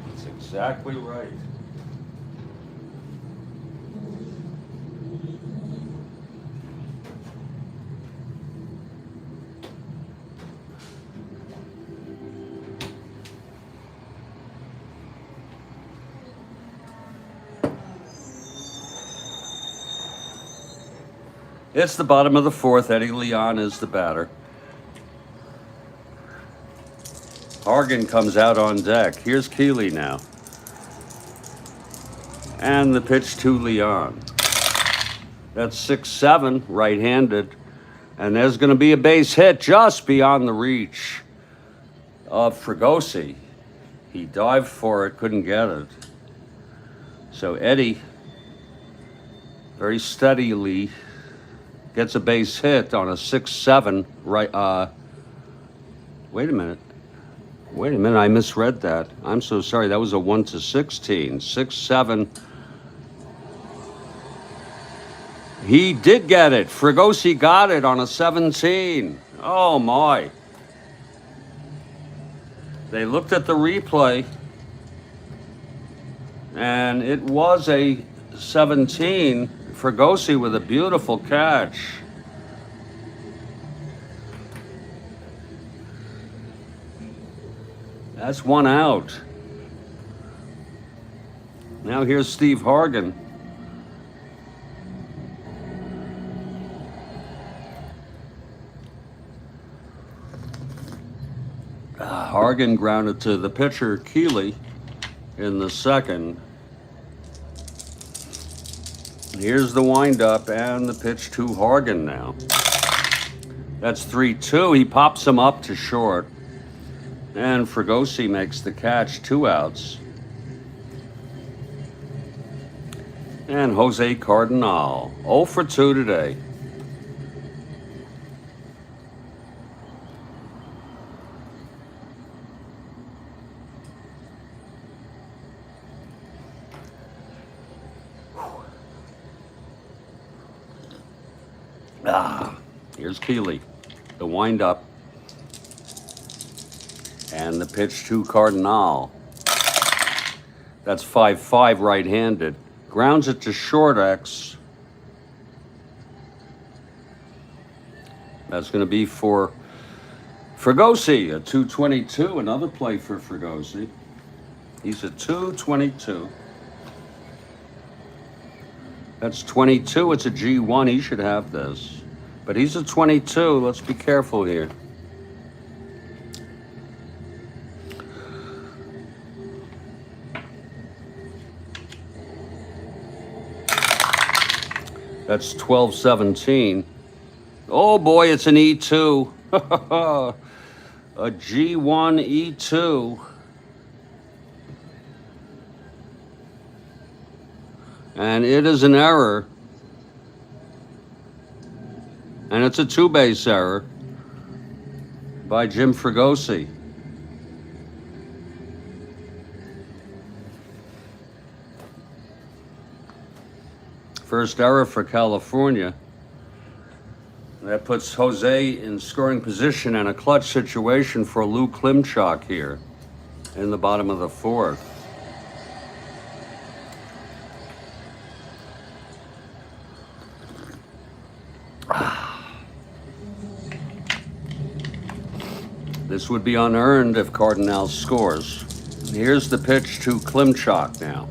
That's exactly right. It's the bottom of the fourth. Eddie Leon is the batter. Hargan comes out on deck. Here's Kealey now. And the pitch to Leon. That's 6-7, right-handed. And there's going to be a base hit just beyond the reach of Fregosi. He dived for it, couldn't get it. So Eddie, very steadily, gets a base hit on a 6-7 right. Wait a minute, I misread that. I'm so sorry. That was a 1-16. 6-7. He did get it. Fregosi got it on a 17. Oh my. They looked at the replay, and it was a 17. Fregosi with a beautiful catch. That's one out. Now here's Steve Hargan. Hargan grounded to the pitcher, Kealey, in the second. Here's the windup and the pitch to Hargan now. That's 3-2. He pops him up to short. And Fregosi makes the catch, 2 outs. And Jose Cardinal, 0 for 2 today. Here's Kealey, the windup, and the pitch to Cardinal. That's 5-5 right-handed. Grounds it to short X. That's going to be for Fregosi, a 222. Another play for Fregosi. He's a 222. That's 22. It's a G1. He should have this. But he's a 22. Let's be careful here. That's 12-17. Oh boy, it's an E2. A G1 E2. And it is an error. And it's a 2-base error by Jim Fregosi. First error for California. That puts Jose in scoring position and a clutch situation for Lou Klimchak here in the bottom of the fourth. This would be unearned if Cardinal scores. Here's the pitch to Klimchak now.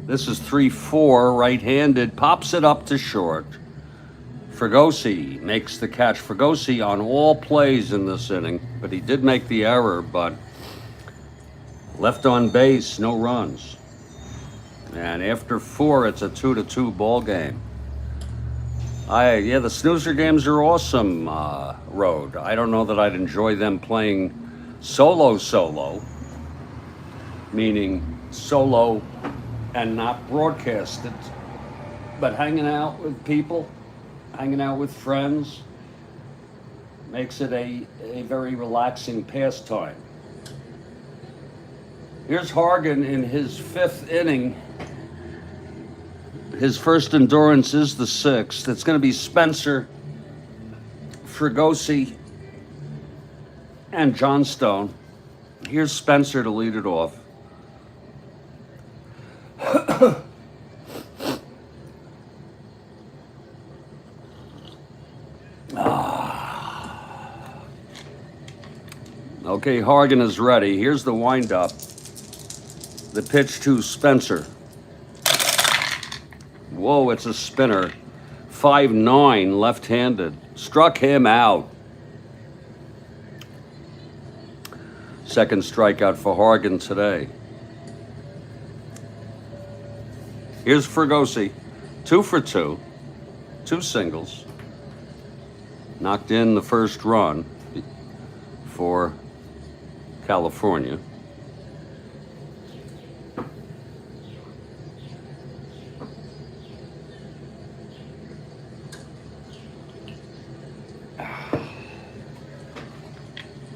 This is 3-4, right-handed, pops it up to short. Fregosi makes the catch. Fregosi on all plays in this inning, but he did make the error, but left on base, no runs. And after 4, it's a 2-2 ball game. Yeah, the snoozer games are awesome, Road. I don't know that I'd enjoy them playing solo, meaning solo and not broadcasted, but hanging out with people, hanging out with friends, makes it a very relaxing pastime. Here's Hargan in his 5th inning. His first endurance is the 6th. It's going to be Spencer, Fregosi, and Johnstone. Here's Spencer to lead it off. Okay, Hargan is ready. Here's the windup. The pitch to Spencer. Whoa, it's a spinner. 5'9", left-handed. Struck him out. Second strikeout for Hargan today. Here's Fregosi. 2 for 2. 2 singles. Knocked in the first run for California.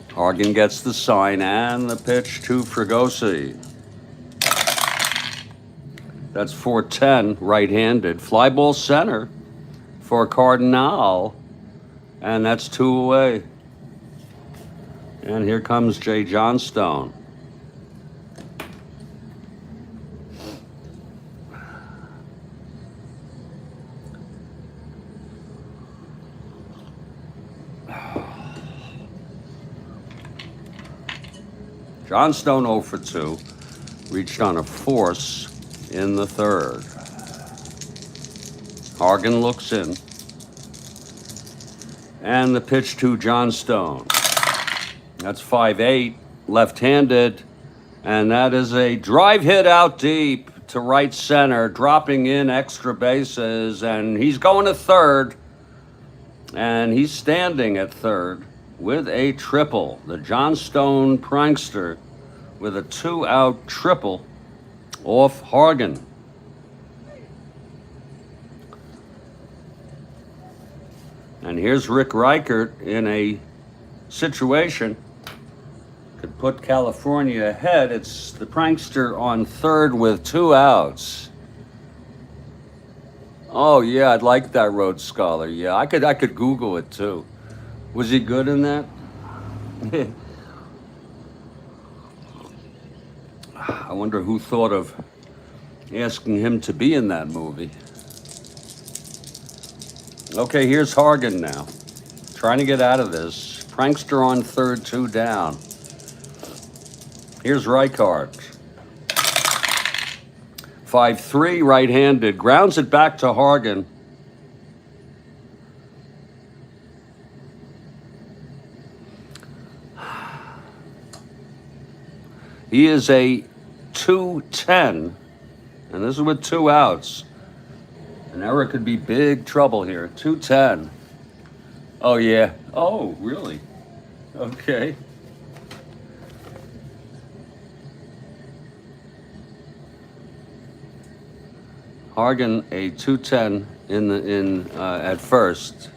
Hargan gets the sign and the pitch to Fregosi. That's 4-10, right-handed. Fly ball center for Cardinal, and that's 2 away. And here comes Jay Johnstone. Johnstone 0 for 2, reached on a force in the 3rd. Hargan looks in. And the pitch to Johnstone. That's 5-8, left-handed, and that is a drive hit out deep to right center, dropping in extra bases, and he's going to 3rd, and he's standing at 3rd with a triple. The Johnstone prankster with a 2-out triple off Hargan. And here's Rick Reichert in a situation could put California ahead. It's the prankster on 3rd with 2 outs. Oh yeah, I'd like that, Road Scholar. Yeah, I could Google it too. Was he good in that? I wonder who thought of asking him to be in that movie. Okay, here's Hargan now, trying to get out of this. Prankster on 3rd, 2 down. Here's Reichart. 5-3, right-handed. Grounds it back to Hargan. He is a 2-10, and this is with 2 outs. An error could be big trouble here. 2-10. Oh, yeah. Oh, really? Okay. Hargan a 2-10 at first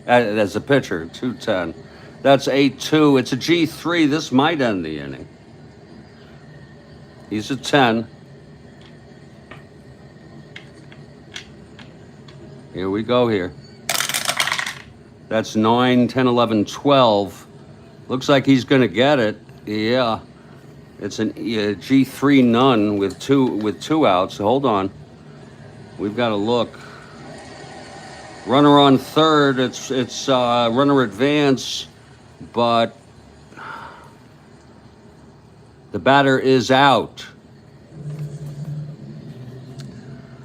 as a pitcher. 2-10. That's 8-2. It's a G3. This might end the inning. He's a 10. Here we go here. That's 9, 10, 11, 12. Looks like he's going to get it. Yeah. It's an G3 none with two outs. Hold on. We've got to look. Runner on 3rd. It's runner advance, but the batter is out.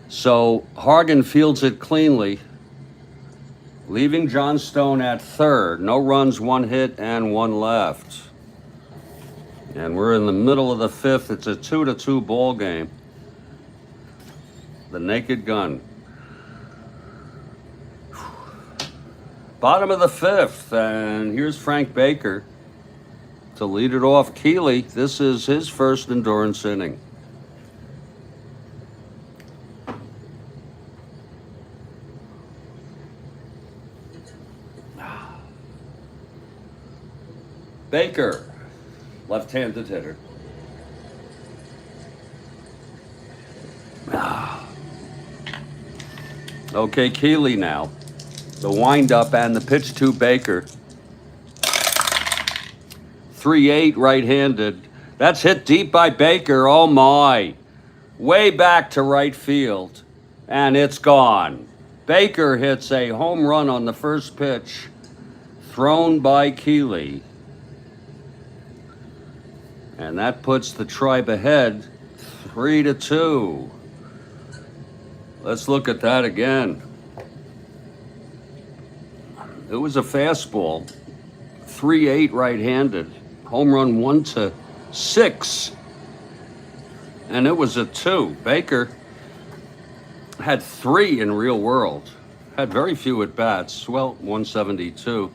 So Hargan fields it cleanly. leaving John Stone at third. No runs, 1 hit, and 1 left. And we're in the middle of the 5th. It's a 2-2 ball game. The Naked Gun. Bottom of the 5th, and here's Frank Baker to lead it off. Kealey, this is his first endurance inning. Baker, left-handed hitter. Okay, Kealey now. The windup and the pitch to Baker. 3-8 right-handed. That's hit deep by Baker. Oh my. Way back to right field. And it's gone. Baker hits a home run on the first pitch thrown by Kealey. And that puts the Tribe ahead 3-2. Let's look at that again. It was a fastball, 3-8 right-handed, home run 1-6, and it was a 2. Baker had 3 in real world, had very few at bats. Well, 172.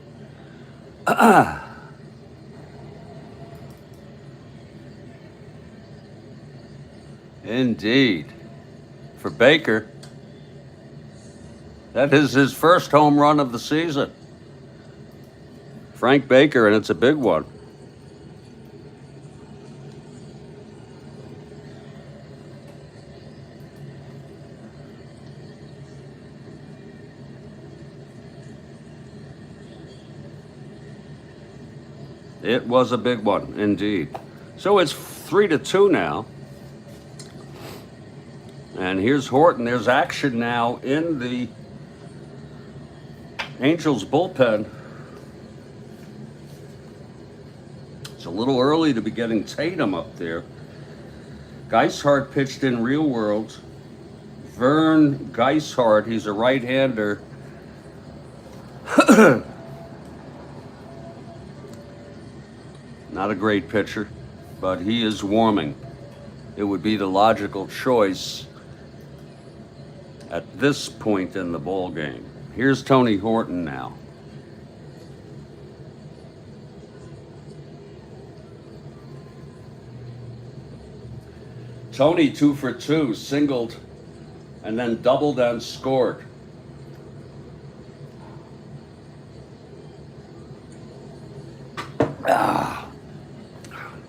Indeed, for Baker. That is his first home run of the season. Frank Baker, and it's a big one. It was a big one, indeed. So it's 3-2 now. And here's Horton. There's action now in the Angels bullpen. It's a little early to be getting Tatum up there. Geishart pitched in real world. Vern Geishart, he's a right-hander. Not a great pitcher, but he is warming. It would be the logical choice at this point in the ball game. Here's Tony Horton now. Tony 2 for 2, singled and then doubled and scored.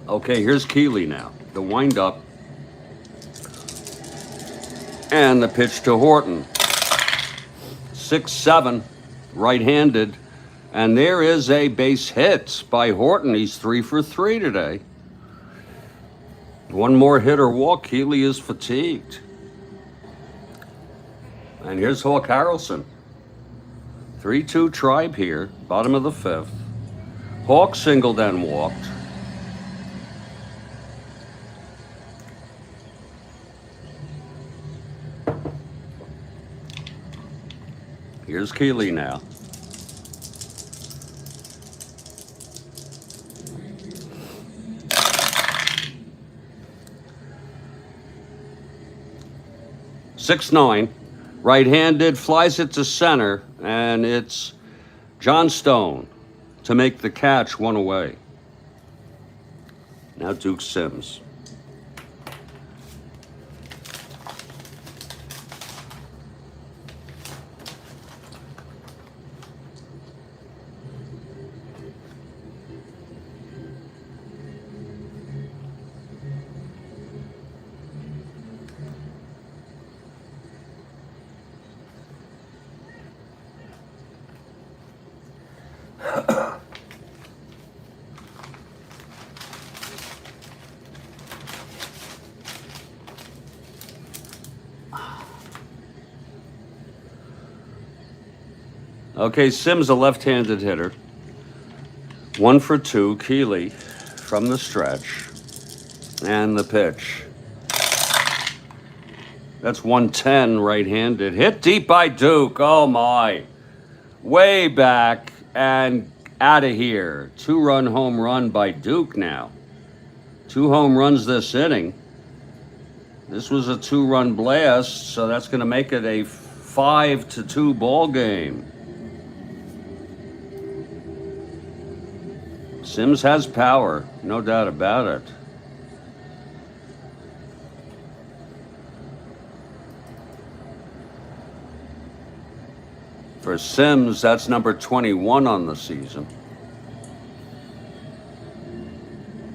Okay, here's Kealey now. The windup and the pitch to Horton. 6-7, right-handed, and there is a base hit by Horton. He's 3 for 3 today. One more hit or walk, Kealey is fatigued. And here's Hawk Harrelson. 3-2 Tribe here, bottom of the 5th. Hawk singled and walked. Here's Kealey now. (6-9), right-handed, flies it to center, and it's John Stone to make the catch, 1 away. Now Duke Sims. Okay, Sims, a left-handed hitter. 1 for 2, Kealey from the stretch. And the pitch. That's 110 right-handed. Hit deep by Duke. Oh, my. way back and out of here. 2-run home run by Duke now. 2 home runs this inning. This was a 2-run blast, so that's going to make it a 5-2 ball game. Sims has power, no doubt about it. For Sims, that's number 21 on the season.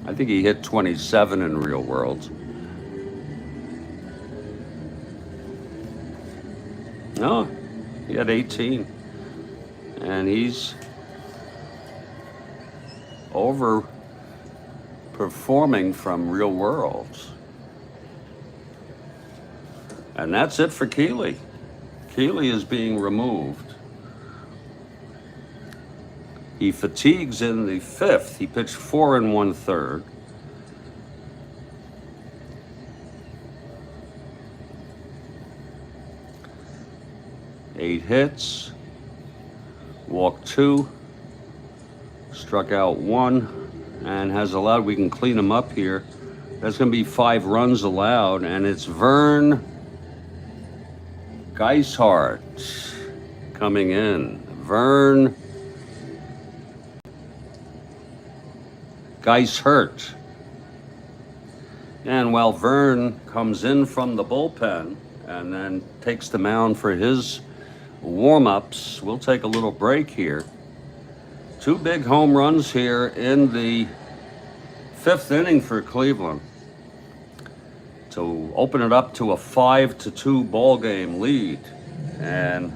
I think he hit 27 in real world. No, he had 18. And he's overperforming from real worlds. And that's it for Kealey. Kealey is being removed. He fatigues in the 5th. He pitched 4 1/3. Eight hits, walked 2, struck out 1, and has allowed, we can clean him up here. That's going to be 5 runs allowed, and it's Vern Geishart coming in. Vern Geishart. And while Vern comes in from the bullpen and then takes the mound for his warm-ups, we'll take a little break here. 2 big home runs here in the 5th inning for Cleveland to open it up to a 5-2 ball game lead. And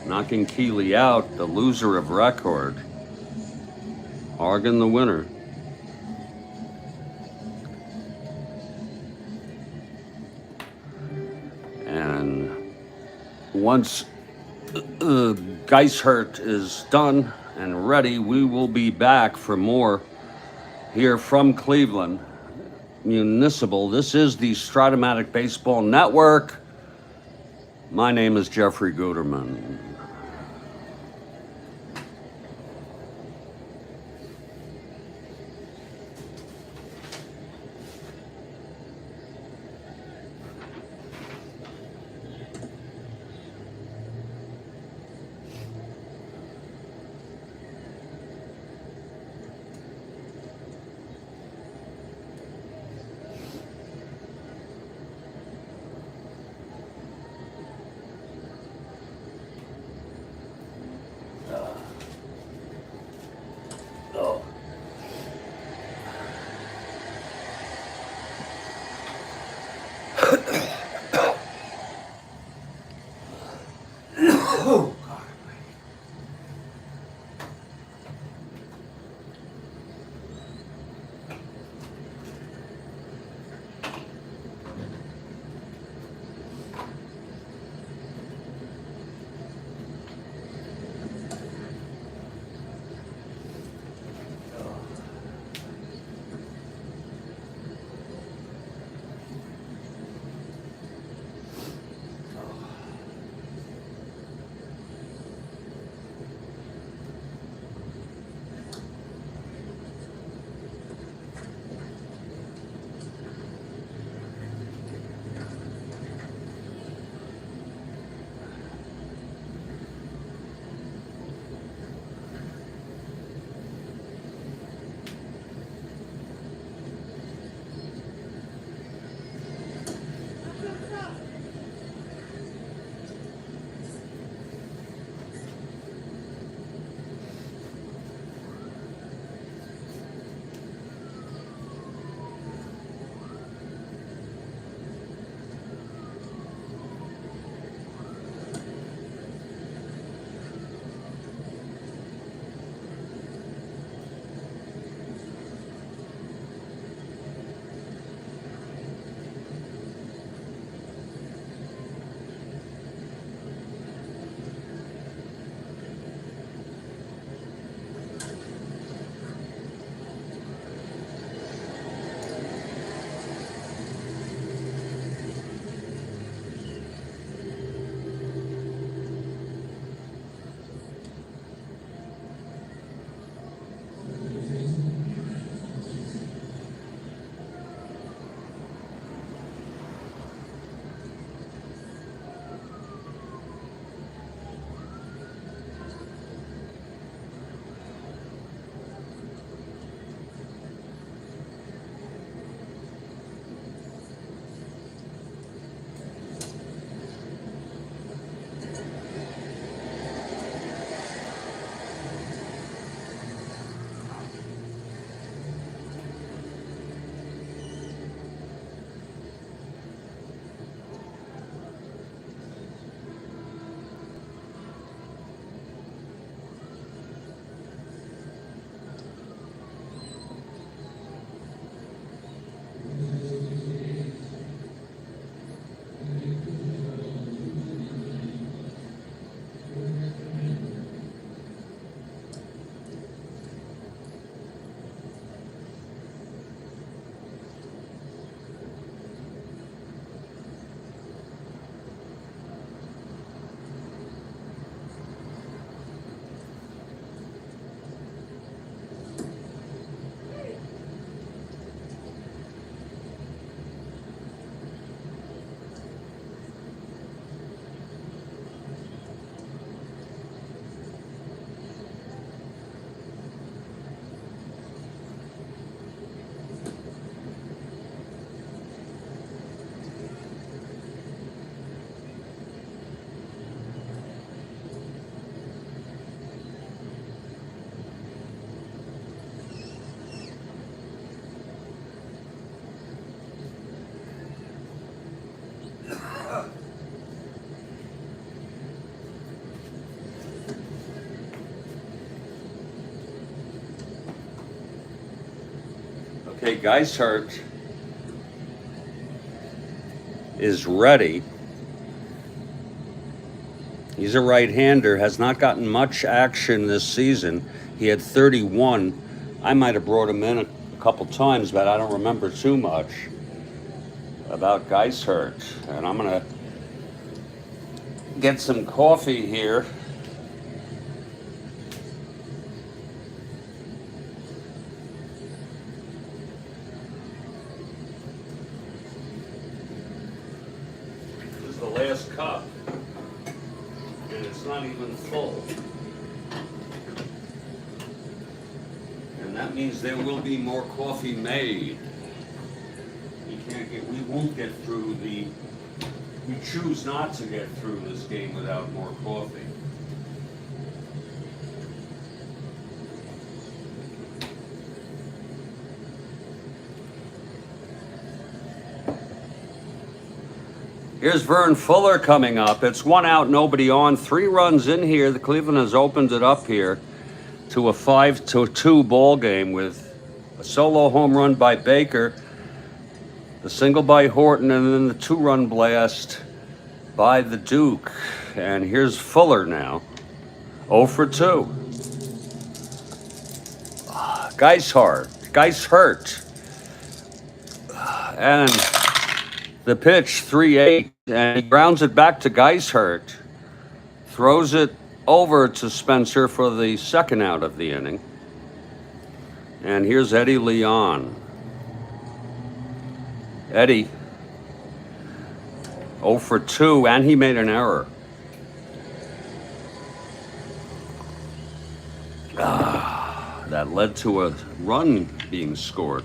knocking Kealey out, the loser of record. Hargan the winner. And once Geishart is done and ready, we will be back for more here from Cleveland Municipal. This is the Strat-O-Matic Baseball Network. My name is Jeffrey Guterman. Okay, Geishart is ready. He's a right-hander, has not gotten much action this season. He had 31. I might have brought him in a couple times, but I don't remember too much about Geishart. And I'm gonna get some coffee here. This is the last cup, and it's not even full. And that means there will be more coffee made. We won't get through we choose not to get through this game without more coffee. Here's Vern Fuller coming up. It's 1 out, nobody on. 3 runs in here. The Cleveland has opened it up here to a 5-2 ball game with a solo home run by Baker, the single by Horton, and then the 2-run blast by the Duke. And here's Fuller now, 0 for 2. Geishart. And the pitch, 3-8, and he grounds it back to Geishart. Throws it over to Spencer for the 2nd out of the inning. And here's Eddie Leon. Eddie, 0 for 2, and he made an error. That led to a run being scored.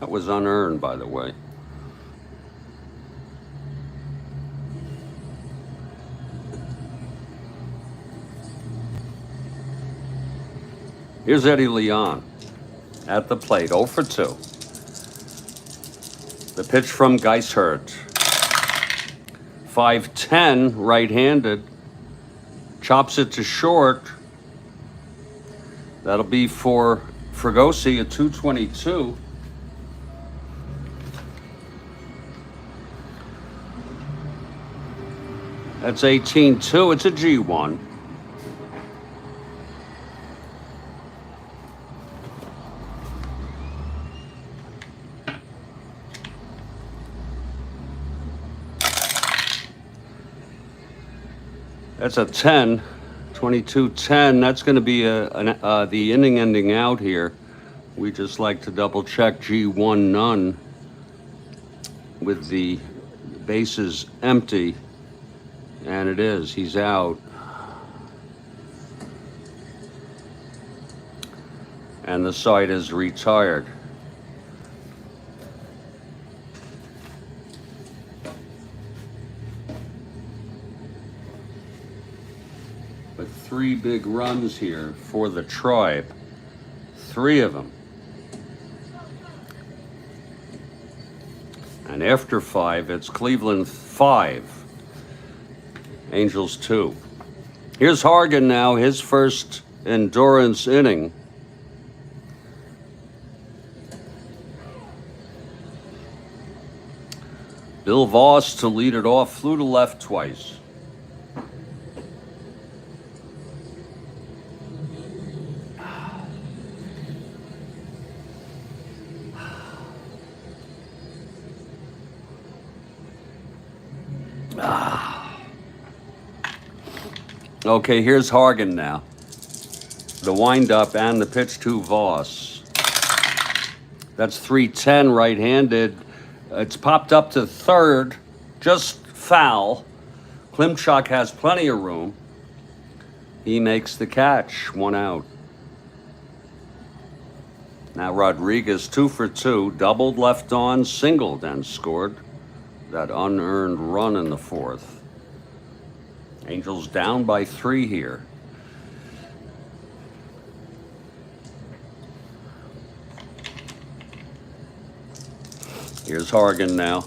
That was unearned, by the way. Here's Eddie Leon at the plate, 0 for 2. The pitch from Geishart. 5'10", right-handed. Chops it to short. That'll be for Fregosi at 222. That's 18-2. It's a G1. That's a 10, 22-10. That's going to be the inning ending out here. We just like to double check G1 none with the bases empty. And it is. He's out. And the side is retired. But 3 big runs here for the Tribe. 3 of them. And after 5, it's Cleveland 5. Angels 2. Here's Hargan now, his first endurance inning. Bill Voss to lead it off, flew to left twice. Okay, here's Hargan now. The windup and the pitch to Voss. That's 3-10 right-handed. It's popped up to 3rd, just foul. Klimchuk has plenty of room. He makes the catch, 1 out. Now Rodriguez 2 for 2, doubled left on, singled and scored that unearned run in the 4th. Angels down by 3 here. Here's Hargan now.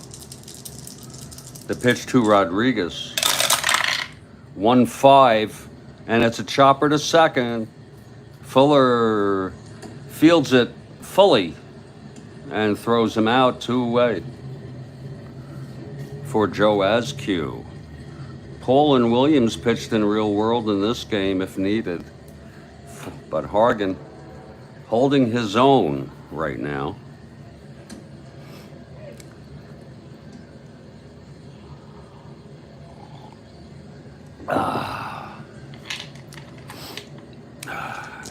The pitch to Rodriguez. 1-5, and it's a chopper to second. Fuller fields it fully and throws him out 2-away for Joe Askew. Paul and Williams pitched in real world in this game if needed, but Hargan holding his own right now.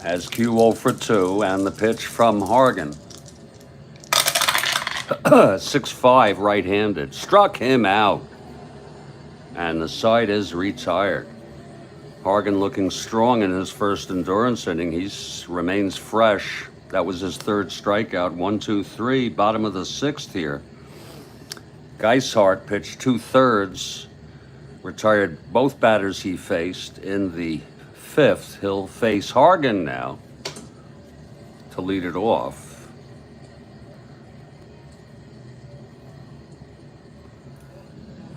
Askew 0 for 2, and the pitch from Hargan. 6-5 right-handed. Struck him out. And the side is retired. Hargan looking strong in his first endurance inning. He remains fresh. That was his third strikeout. 1, 2, 3, bottom of the sixth here. Geishart pitched 2/3. Retired both batters he faced in the fifth. He'll face Hargan now to lead it off.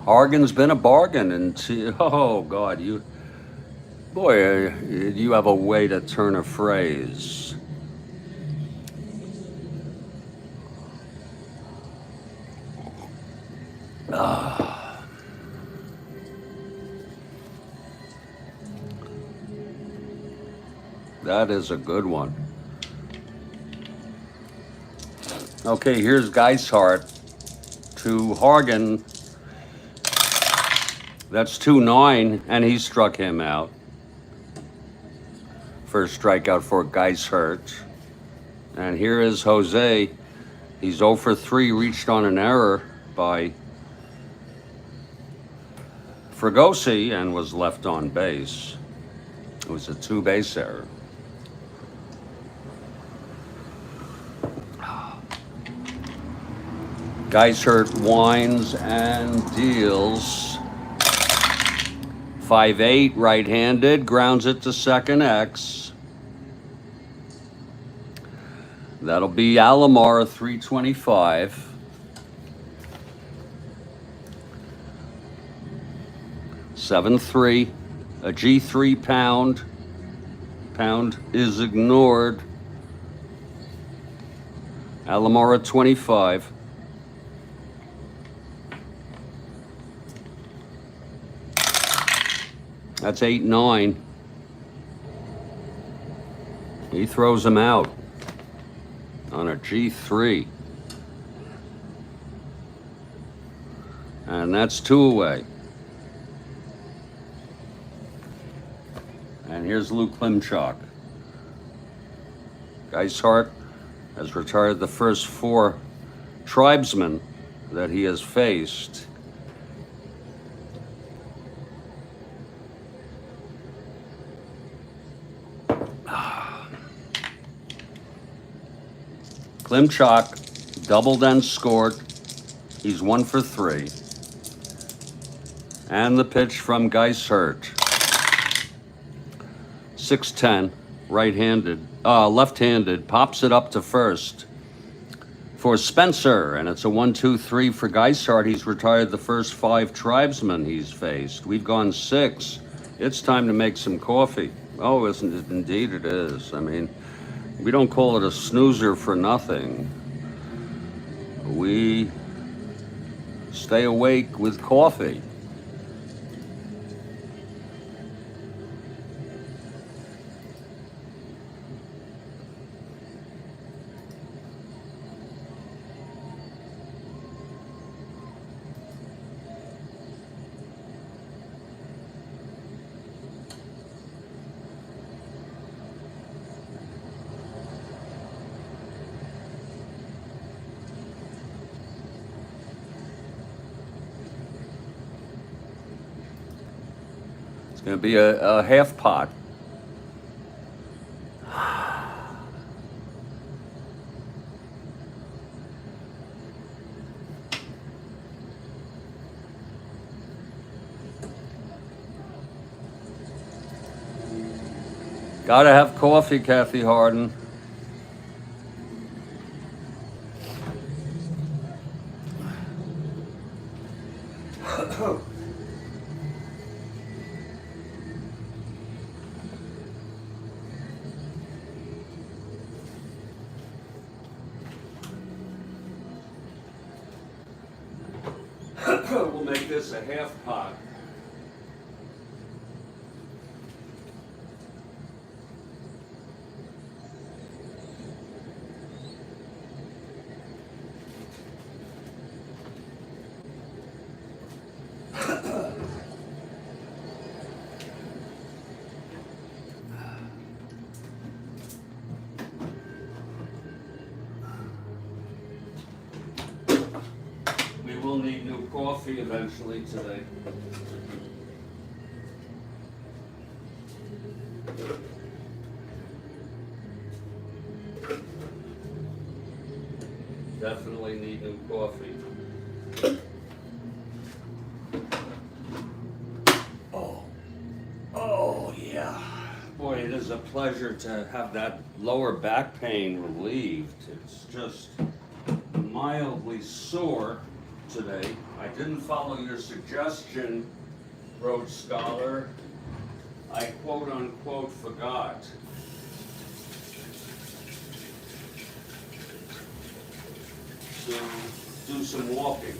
Hargan's been a bargain, and oh God, you have a way to turn a phrase. That is a good one. Okay, here's Geishart to Hargan. That's 2-9, and he struck him out. First strikeout for Geishart. And here is Jose. He's 0 for 3, reached on an error by Fregosi and was left on base. It was a 2-base error. Geishart winds and deals. 5-8 right-handed, grounds it to second X. That'll be Alomar 325. (7-3), a G3 pound. Pound is ignored. Alomar 25. That's 8-9. He throws him out on a G3. And that's 2 away. And here's Luke Klimchak. Geishart has retired the first 4 tribesmen that he has faced. Klimchak doubled and scored. He's 1 for 3. And the pitch from Geishart. 6-10, right-handed, left-handed, pops it up to first for Spencer, and it's a 1-2-3 for Geishart. He's retired the first 5 tribesmen he's faced. We've gone 6. It's time to make some coffee. Oh, isn't it? Indeed it is. I mean, we don't call it a snoozer for nothing. We stay awake with coffee. It's going to be a half pot. Gotta have coffee, Kathy Harden. We'll make this a half pot. We will need new coffee eventually today. Definitely need new coffee. Oh yeah. Boy, it is a pleasure to have that lower back pain relieved. It's just mildly sore today. I didn't follow your suggestion, Rhodes Scholar. I quote unquote forgot. To do some walking.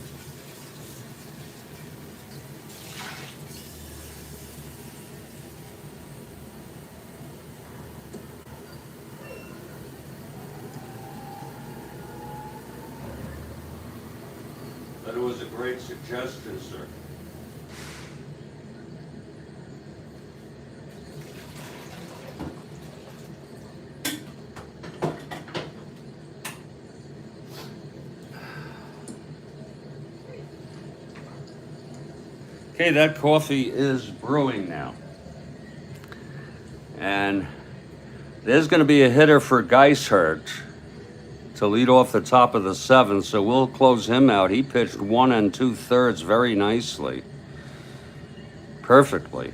But it was a great suggestion, sir. Okay, that coffee is brewing now. And there's going to be a hitter for Geishert to lead off the top of the seventh, so we'll close him out. He pitched 1 2/3 very nicely. Perfectly.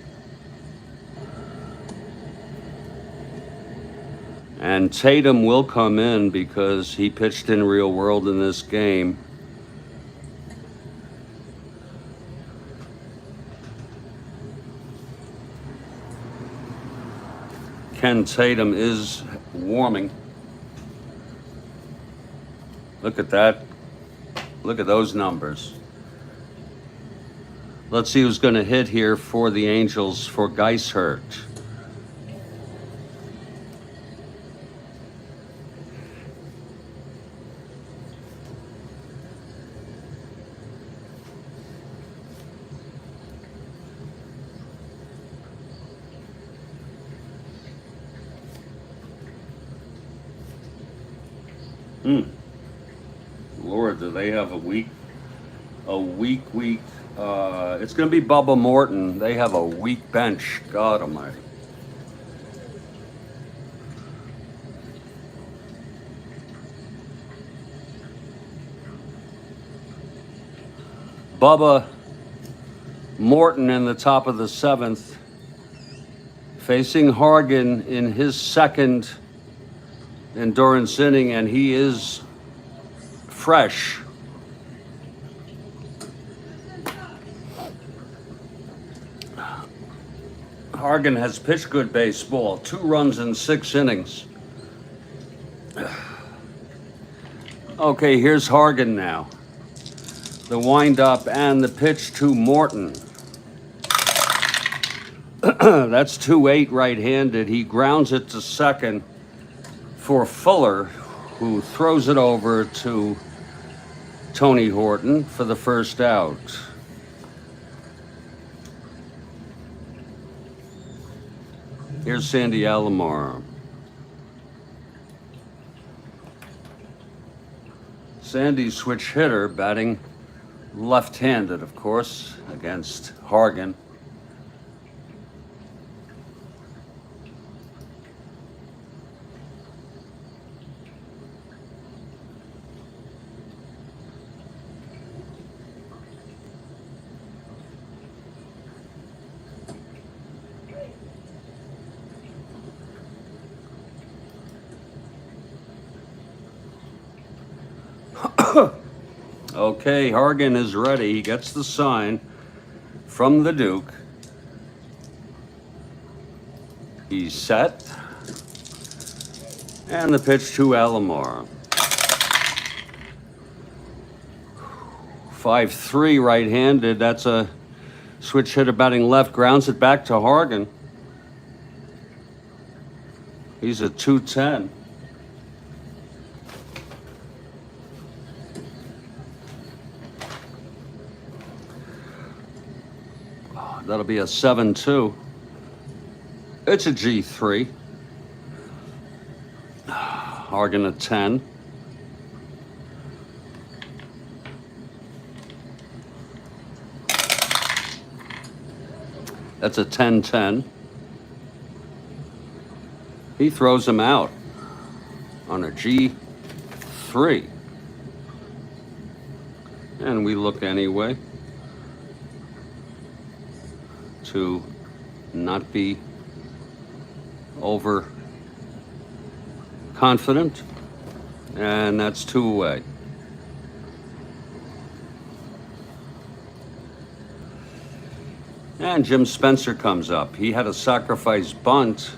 And Tatum will come in because he pitched in real world in this game. Ken Tatum is warming. Look at that. Look at those numbers. Let's see who's going to hit here for the Angels for Geishert. Lord, do they have a weak. It's going to be Bubba Morton. They have a weak bench. God almighty. Bubba Morton in the top of the seventh, facing Hargan in his second endurance inning, and he is fresh. Hargan has pitched good baseball, 2 runs in 6 innings. Okay, here's Hargan now. The windup and the pitch to Morton. That's 2-8 right-handed. He grounds it to second for Fuller, who throws it over to Tony Horton for the first out. Here's Sandy Alomar. Sandy's switch hitter, batting left-handed, of course, against Hargan. Okay, Hargan is ready. He gets the sign from the Duke. He's set. And the pitch to Alomar. 5-3 right-handed. That's a switch hitter batting left. Grounds it back to Hargan. He's a 210. That'll be a 7-2. It's a G3. Hargan a 10. That's a 10-10. He throws him out on a G3. And we look anyway to not be over confident. And that's 2 away. And Jim Spencer comes up. He had a sacrifice bunt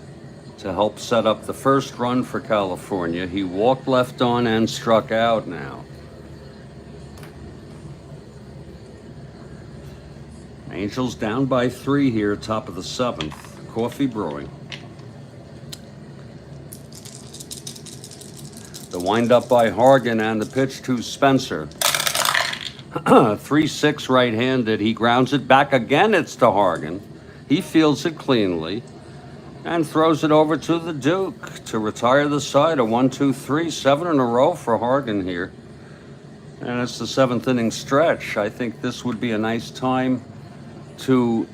to help set up the first run for California. He walked left on and struck out now. Angels down by 3 here, top of the 7th. Coffee brewing. The windup by Hargan and the pitch to Spencer. 3-6 right-handed. He grounds it back again. It's to Hargan. He fields it cleanly and throws it over to the Duke to retire the side. A 1-2-3, 7 in a row for Hargan here. And it's the 7th inning stretch. I think this would be a nice time to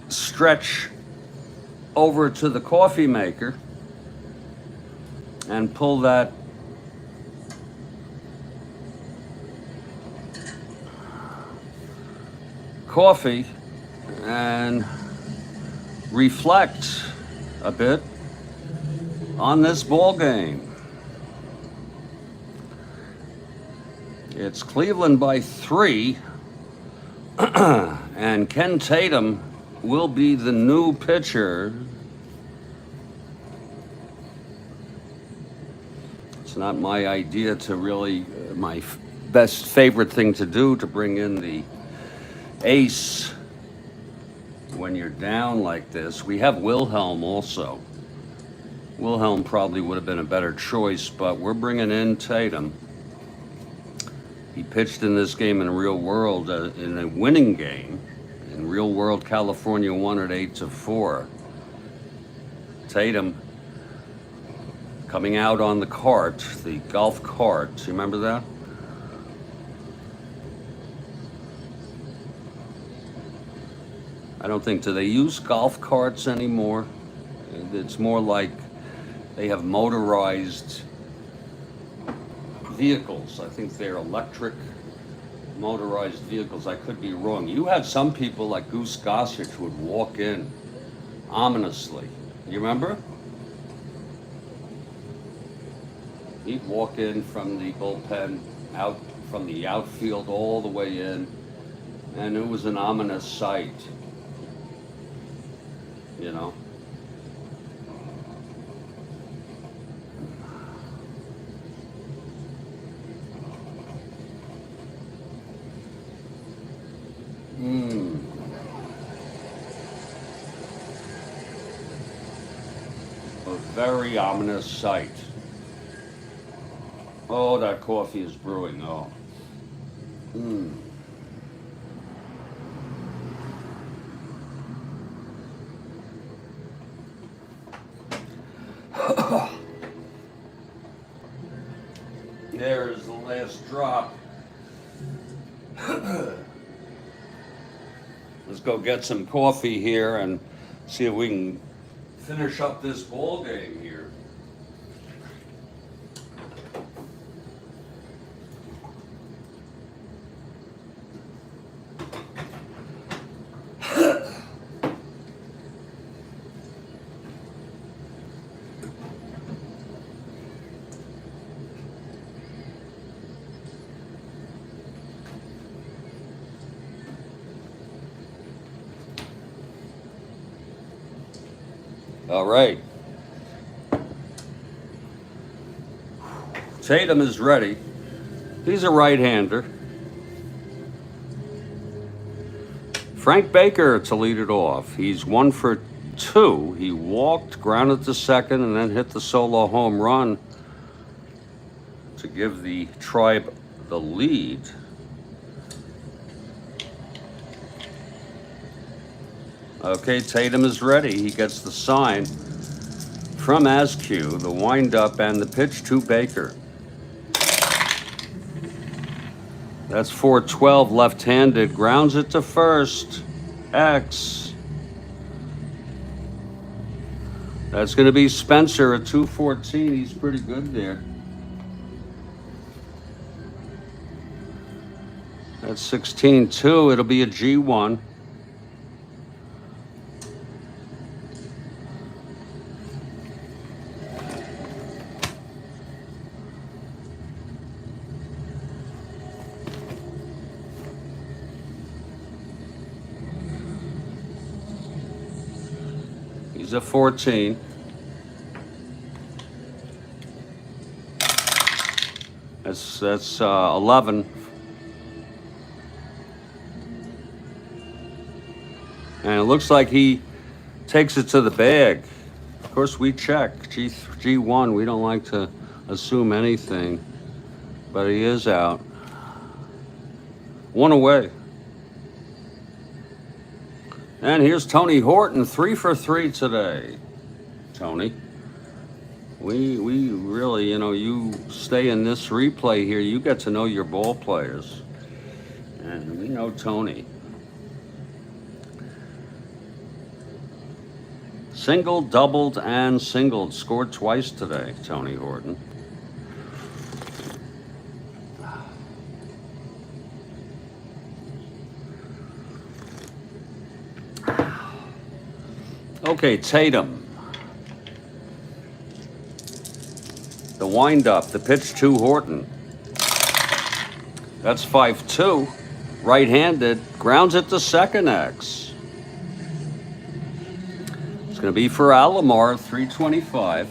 stretch over to the coffee maker and pull that coffee and reflect a bit on this ball game. It's Cleveland by 3. And Ken Tatum will be the new pitcher. It's not my idea to really, my best favorite thing to do to bring in the ace when you're down like this. We have Wilhelm also. Wilhelm probably would have been a better choice, but we're bringing in Tatum. He pitched in this game in real world, in a winning game. In real world, California won at 8-4. Tatum coming out on the cart, the golf cart. You remember that? I don't think, do they use golf carts anymore? It's more like they have motorized vehicles. I think they're electric motorized vehicles. I could be wrong. You had some people like Goose Gossage would walk in ominously. You remember? He'd walk in from the bullpen, out from the outfield all the way in, and it was an ominous sight. You know? A very ominous sight. Oh, that coffee is brewing. Oh. There's the last drop. Let's go get some coffee here and see if we can finish up this ball game here. All right. Tatum is ready. He's a right-hander. Frank Baker to lead it off. He's 1 for 2. He walked, grounded to second, and then hit the solo home run to give the Tribe the lead. Okay, Tatum is ready. He gets the sign from Askew, the windup and the pitch to Baker. That's 4-12, left-handed, grounds it to first. X. That's going to be Spencer at 2-14. He's pretty good there. That's 16-2. It'll be a G1. He's a 14. That's 11. And it looks like he takes it to the bag. Of course, we check. G1, we don't like to assume anything. But he is out. 1 away. And here's Tony Horton, 3 for 3 today. Tony, we really, you stay in this replay here, you get to know your ball players. And we know Tony. Singled, doubled, and singled. Scored twice today, Tony Horton. Okay, Tatum. The windup, the pitch to Horton. That's 5-2. Right-handed, grounds it to second X. It's going to be for Alomar, 325.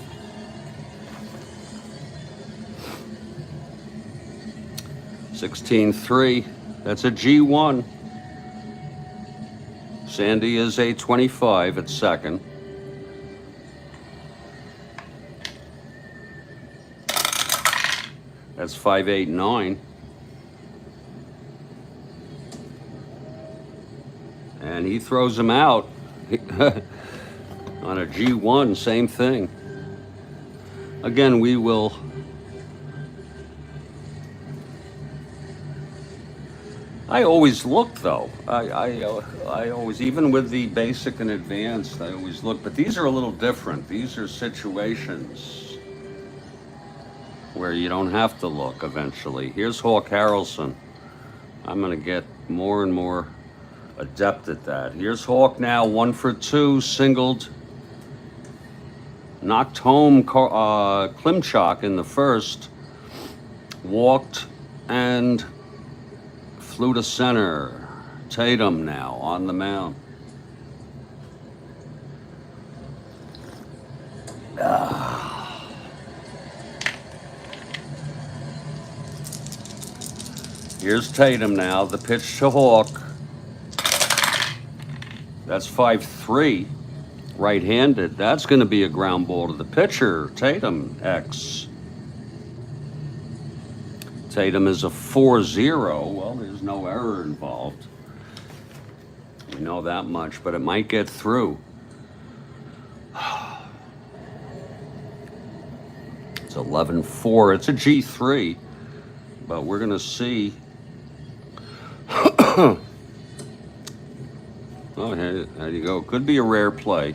$16-3. That's a G1. Sandy is a 25 at second. That's 5-8-9. And he throws him out on a G1, same thing. Again, we will I always look, though. I always, even with the basic and advanced, I always look. But these are a little different. These are situations where you don't have to look eventually. Here's Hawk Harrelson. I'm going to get more and more adept at that. Here's Hawk now, 1 for 2, singled. Knocked home Klimchak in the first. Walked and flew to center. Tatum now on the mound. Here's Tatum now, the pitch to Hawk. That's 5-3, right-handed. That's going to be a ground ball to the pitcher, Tatum, X. Tatum is a 4-0. Well, there's no error involved. We know that much, but it might get through. It's 11-4. It's a G3, but we're going to see. Oh, there you go. Could be a rare play.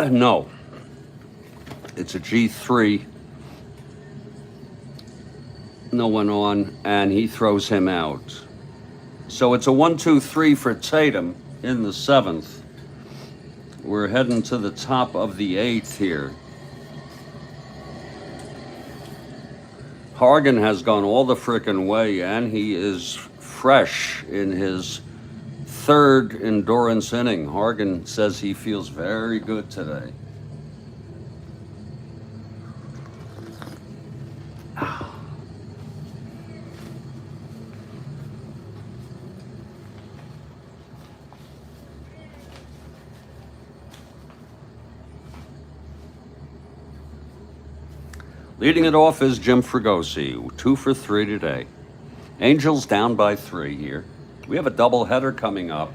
No. It's a G3. No one on, and he throws him out. So it's a 1-2-3 for Tatum in the 7th. We're heading to the top of the 8th here. Hargan has gone all the frickin' way, and he is fresh in his 3rd endurance inning. Hargan says he feels very good today. Leading it off is Jim Fregosi, 2 for 3 today. Angels down by 3 here. We have a doubleheader coming up.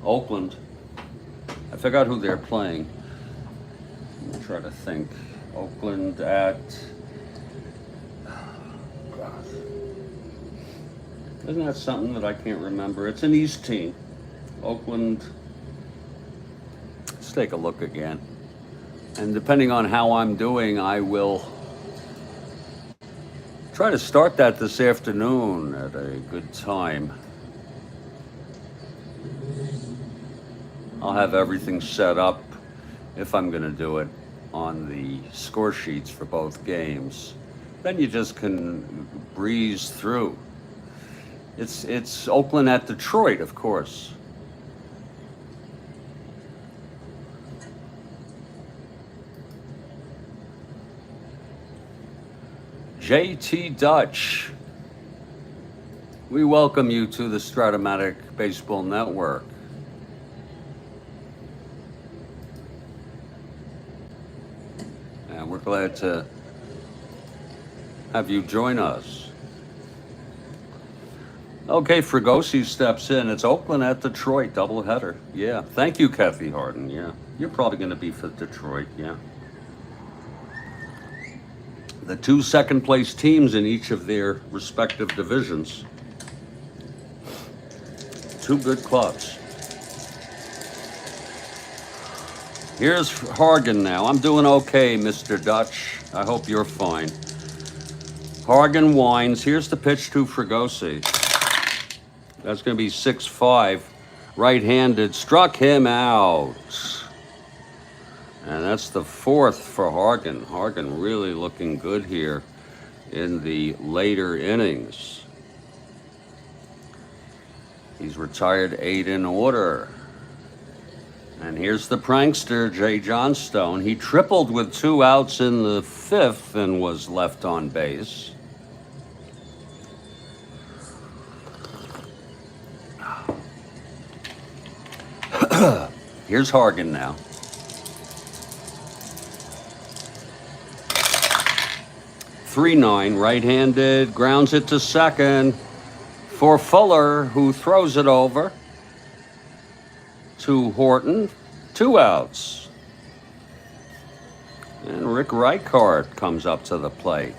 Oakland. I forgot who they're playing. Let me try to think. Oakland at... God. Isn't that something that I can't remember? It's an East team. Oakland. Let's take a look again. And depending on how I'm doing, I will try to start that this afternoon at a good time. I'll have everything set up, if I'm going to do it, on the score sheets for both games. Then you just can breeze through. It's Oakland at Detroit, of course. JT Dutch, we welcome you to the Strat-O-Matic Baseball Network. And we're glad to have you join us. Okay, Fregosi steps in. It's Oakland at Detroit, doubleheader. Yeah, thank you, Kathy Harden. Yeah, you're probably going to be for Detroit, yeah. The 2 second-place teams in each of their respective divisions. 2 good clubs. Here's Hargan now. I'm doing okay, Mr. Dutch. I hope you're fine. Hargan winds. Here's the pitch to Fregosi. That's going to be 6-5. Right-handed. Struck him out. And that's the 4th for Hargan. Hargan really looking good here in the later innings. He's retired 8 in order. And here's the prankster, Jay Johnstone. He tripled with 2 outs in the 5th and was left on base. Here's Hargan now. 3-9, right-handed, grounds it to second for Fuller, who throws it over to Horton. 2 outs. And Rick Reichart comes up to the plate.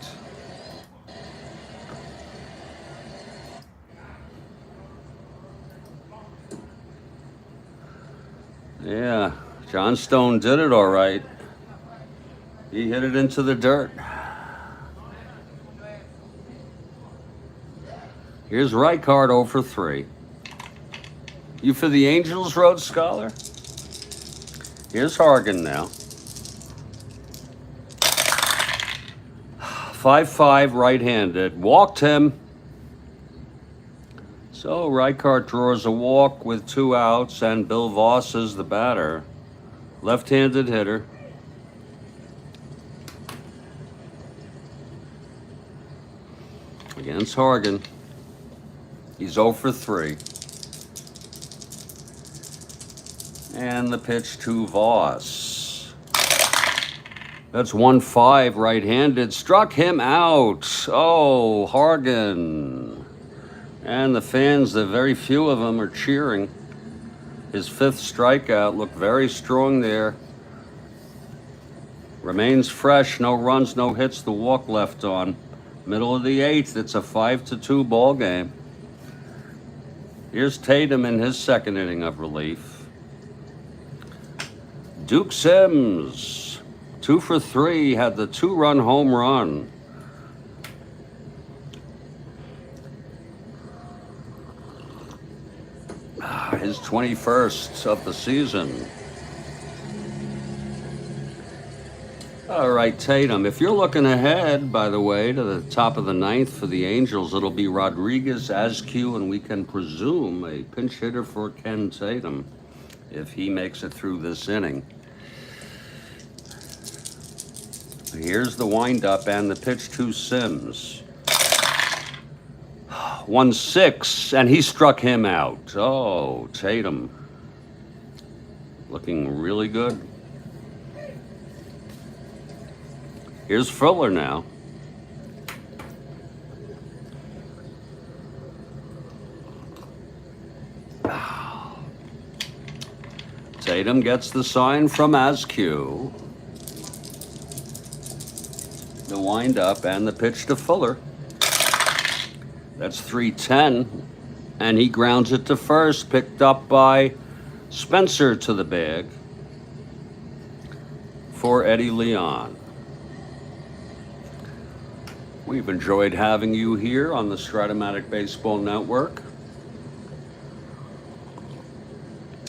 Yeah, Johnstone did it all right. He hit it into the dirt. Here's Reichart 0 for 3. You for the Angels, Rhodes Scholar? Here's Hargan now. 5-5 right-handed. Walked him. So Reichart draws a walk with 2 outs, and Bill Voss is the batter. Left-handed hitter. Against Hargan. He's 0 for 3. And the pitch to Voss. That's 1-5 right-handed. Struck him out. Oh, Hargan. And the fans, the very few of them, are cheering. His 5th strikeout looked very strong there. Remains fresh. No runs, no hits. The walk left on. Middle of the 8th. It's a 5-2 ball game. Here's Tatum in his 2nd inning of relief. Duke Sims, 2 for 3, had the 2-run home run. His 21st of the season. All right, Tatum. If you're looking ahead, by the way, to the top of the 9th for the Angels, it'll be Rodriguez, Askew, and we can presume a pinch hitter for Ken Tatum if he makes it through this inning. Here's the windup and the pitch to Sims. 1-6, and he struck him out. Oh, Tatum. Looking really good. Here's Fuller now. Tatum gets the sign from Askew. The wind up and the pitch to Fuller. That's 3-10. And he grounds it to first, picked up by Spencer to the bag for Eddie Leon. We've enjoyed having you here on the Strat-O-Matic Baseball Network.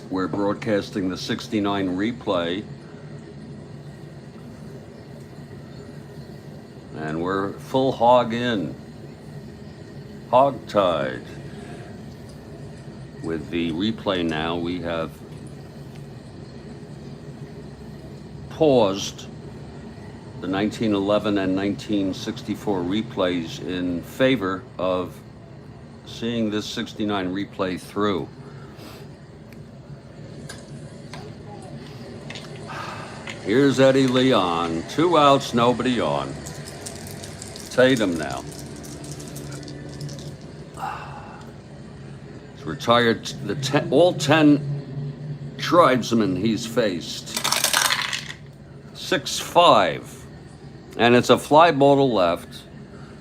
We're broadcasting the 69 replay. And we're full hog in. Hog-tied. With the replay now, we have paused the 1911 and 1964 replays in favor of seeing this 69 replay through. Here's Eddie Leon. 2 outs, nobody on. Tatum now. He's retired all 10 tribesmen he's faced. 6-5. And it's a fly ball to left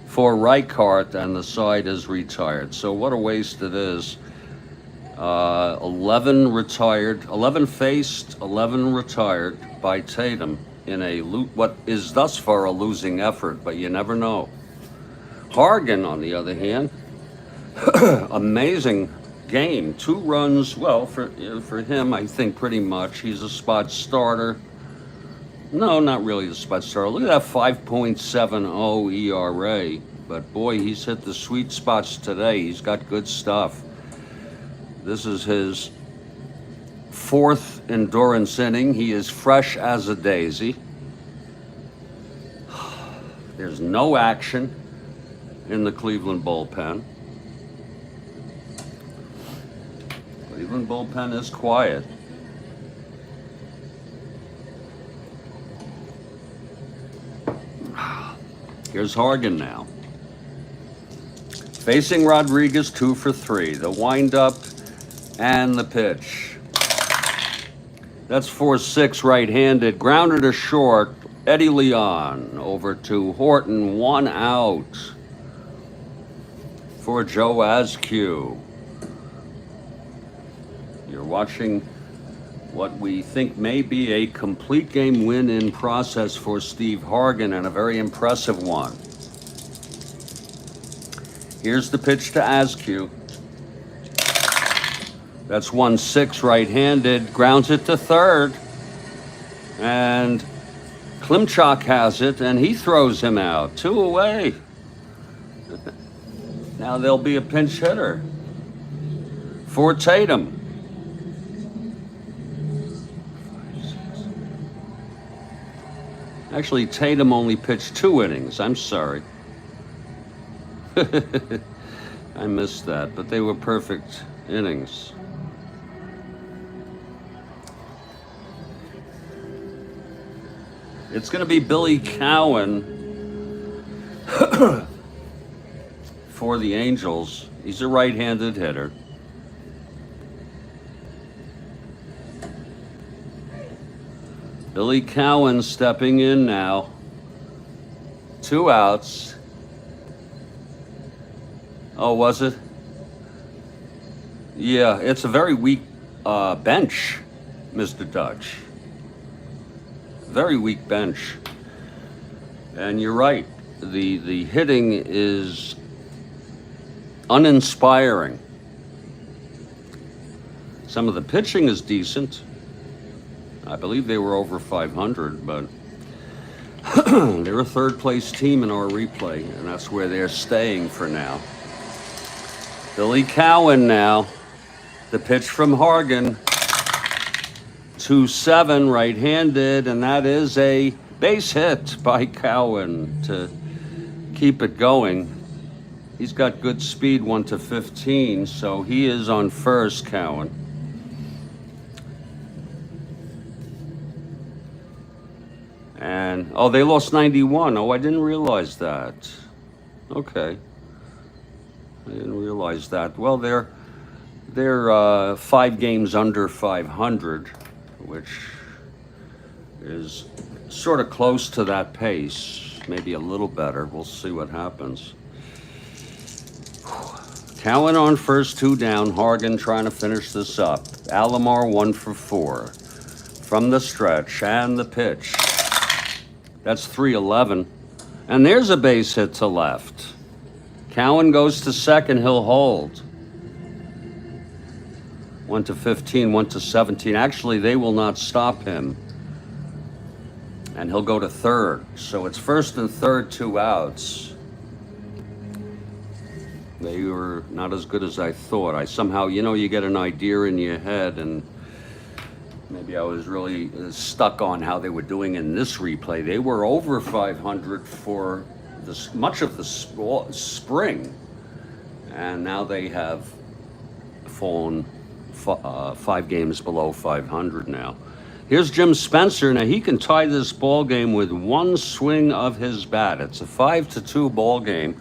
for Reichart, and the side is retired. So what a waste it is. 11 retired, 11 faced, 11 retired by Tatum in what is thus far a losing effort, but you never know. Hargan, on the other hand, amazing game. 2 runs, well, for him, I think pretty much. He's a spot starter. No, not really a spot starter. Look at that 5.70 ERA. But boy, he's hit the sweet spots today. He's got good stuff. This is his 4th endurance inning. He is fresh as a daisy. There's no action in the Cleveland bullpen. Cleveland bullpen is quiet. Here's Hargan now. Facing Rodriguez, 2 for 3. The windup and the pitch. That's 4-6 right-handed. Grounded to short. Eddie Leon over to Horton. 1 out for Joe Askew. You're watching what we think may be a complete game win in process for Steve Hargan, and a very impressive one. Here's the pitch to Askew. That's 1-6 right-handed. Grounds it to third. And Klimchak has it, and he throws him out. 2 away. Now there'll be a pinch hitter for Tatum. Actually, Tatum only pitched 2 innings. I'm sorry. I missed that, but they were perfect innings. It's going to be Billy Cowan for the Angels. He's a right-handed hitter. Billy Cowan stepping in now. 2 outs. Oh, was it? Yeah, it's a very weak bench, Mr. Dutch. Very weak bench. And you're right. The hitting is uninspiring. Some of the pitching is decent. I believe they were over 500, but they're a 3rd-place team in our replay, and that's where they're staying for now. Billy Cowan now. The pitch from Hargan. 2-7 right-handed, and that is a base hit by Cowan to keep it going. He's got good speed, 1 to 15, so he is on first, Cowan. And, oh, they lost 91. Oh, I didn't realize that. Okay. I didn't realize that. Well, they're 5 games under 500, which is sort of close to that pace. Maybe a little better. We'll see what happens. Cowan on first, 2 down. Hargan trying to finish this up. Alomar 1 for 4 from the stretch and the pitch. That's 3-11. And there's a base hit to left. Cowan goes to second. He'll hold. 1 to 15, 1 to 17. Actually, they will not stop him. And he'll go to third. So it's first and third, 2 outs. They were not as good as I thought. I somehow, you get an idea in your head, and maybe I was really stuck on how they were doing in this replay. They were over 500 for much of the spring, and now they have fallen 5 games below 500 now. Here's Jim Spencer. Now he can tie this ball game with 1 swing of his bat. It's a 5-2 ball game.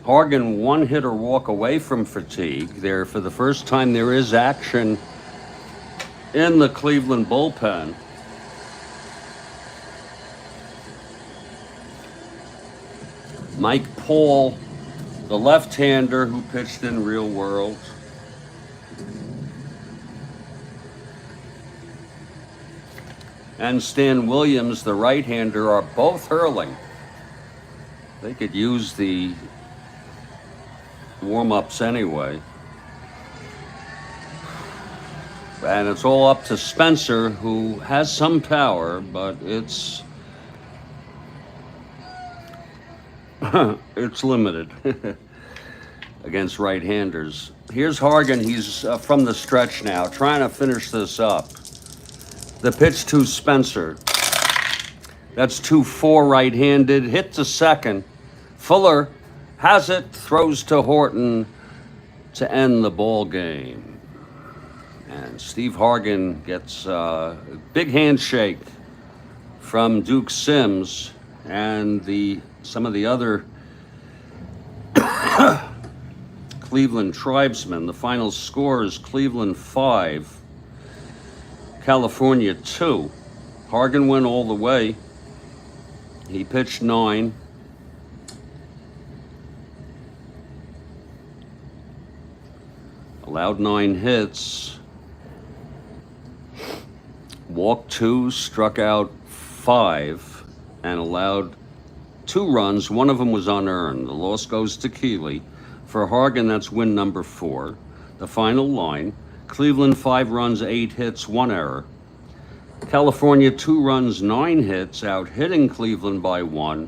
Hargan 1 hit or walk away from fatigue. There, for the first time, there is action in the Cleveland bullpen. Mike Paul, the left-hander who pitched in Real World. And Stan Williams, the right-hander, are both hurling. They could use the warm-ups anyway. And it's all up to Spencer, who has some power, but it's limited against right-handers. Here's Hargan. He's from the stretch now, trying to finish this up. The pitch to Spencer. That's 2-4 right-handed. Hit to second. Fuller has it, throws to Horton to end the ball game. And Steve Hargan gets a big handshake from Duke Sims and some of the other Cleveland tribesmen. The final score is Cleveland 5, California 2. Hargan went all the way. He pitched 9. Allowed 9 hits. Walked 2, struck out 5, and allowed 2 runs. 1 of them was unearned. The loss goes to Kealey. For Hargan, that's win number 4. The final line: Cleveland 5 runs, 8 hits, 1 error. California 2 runs, 9 hits, out hitting Cleveland by 1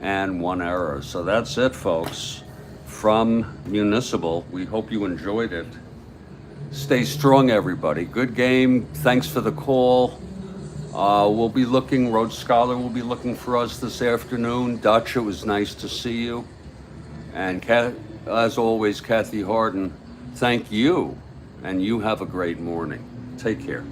and 1 error. So that's it, folks, from Municipal. We hope you enjoyed it. Stay strong, everybody. Good game. Thanks for the call. We'll be looking, Road Scholar will be looking for us this afternoon. Dutch, it was nice to see you. And as always, Kathy Harden, thank you. And you have a great morning. Take care.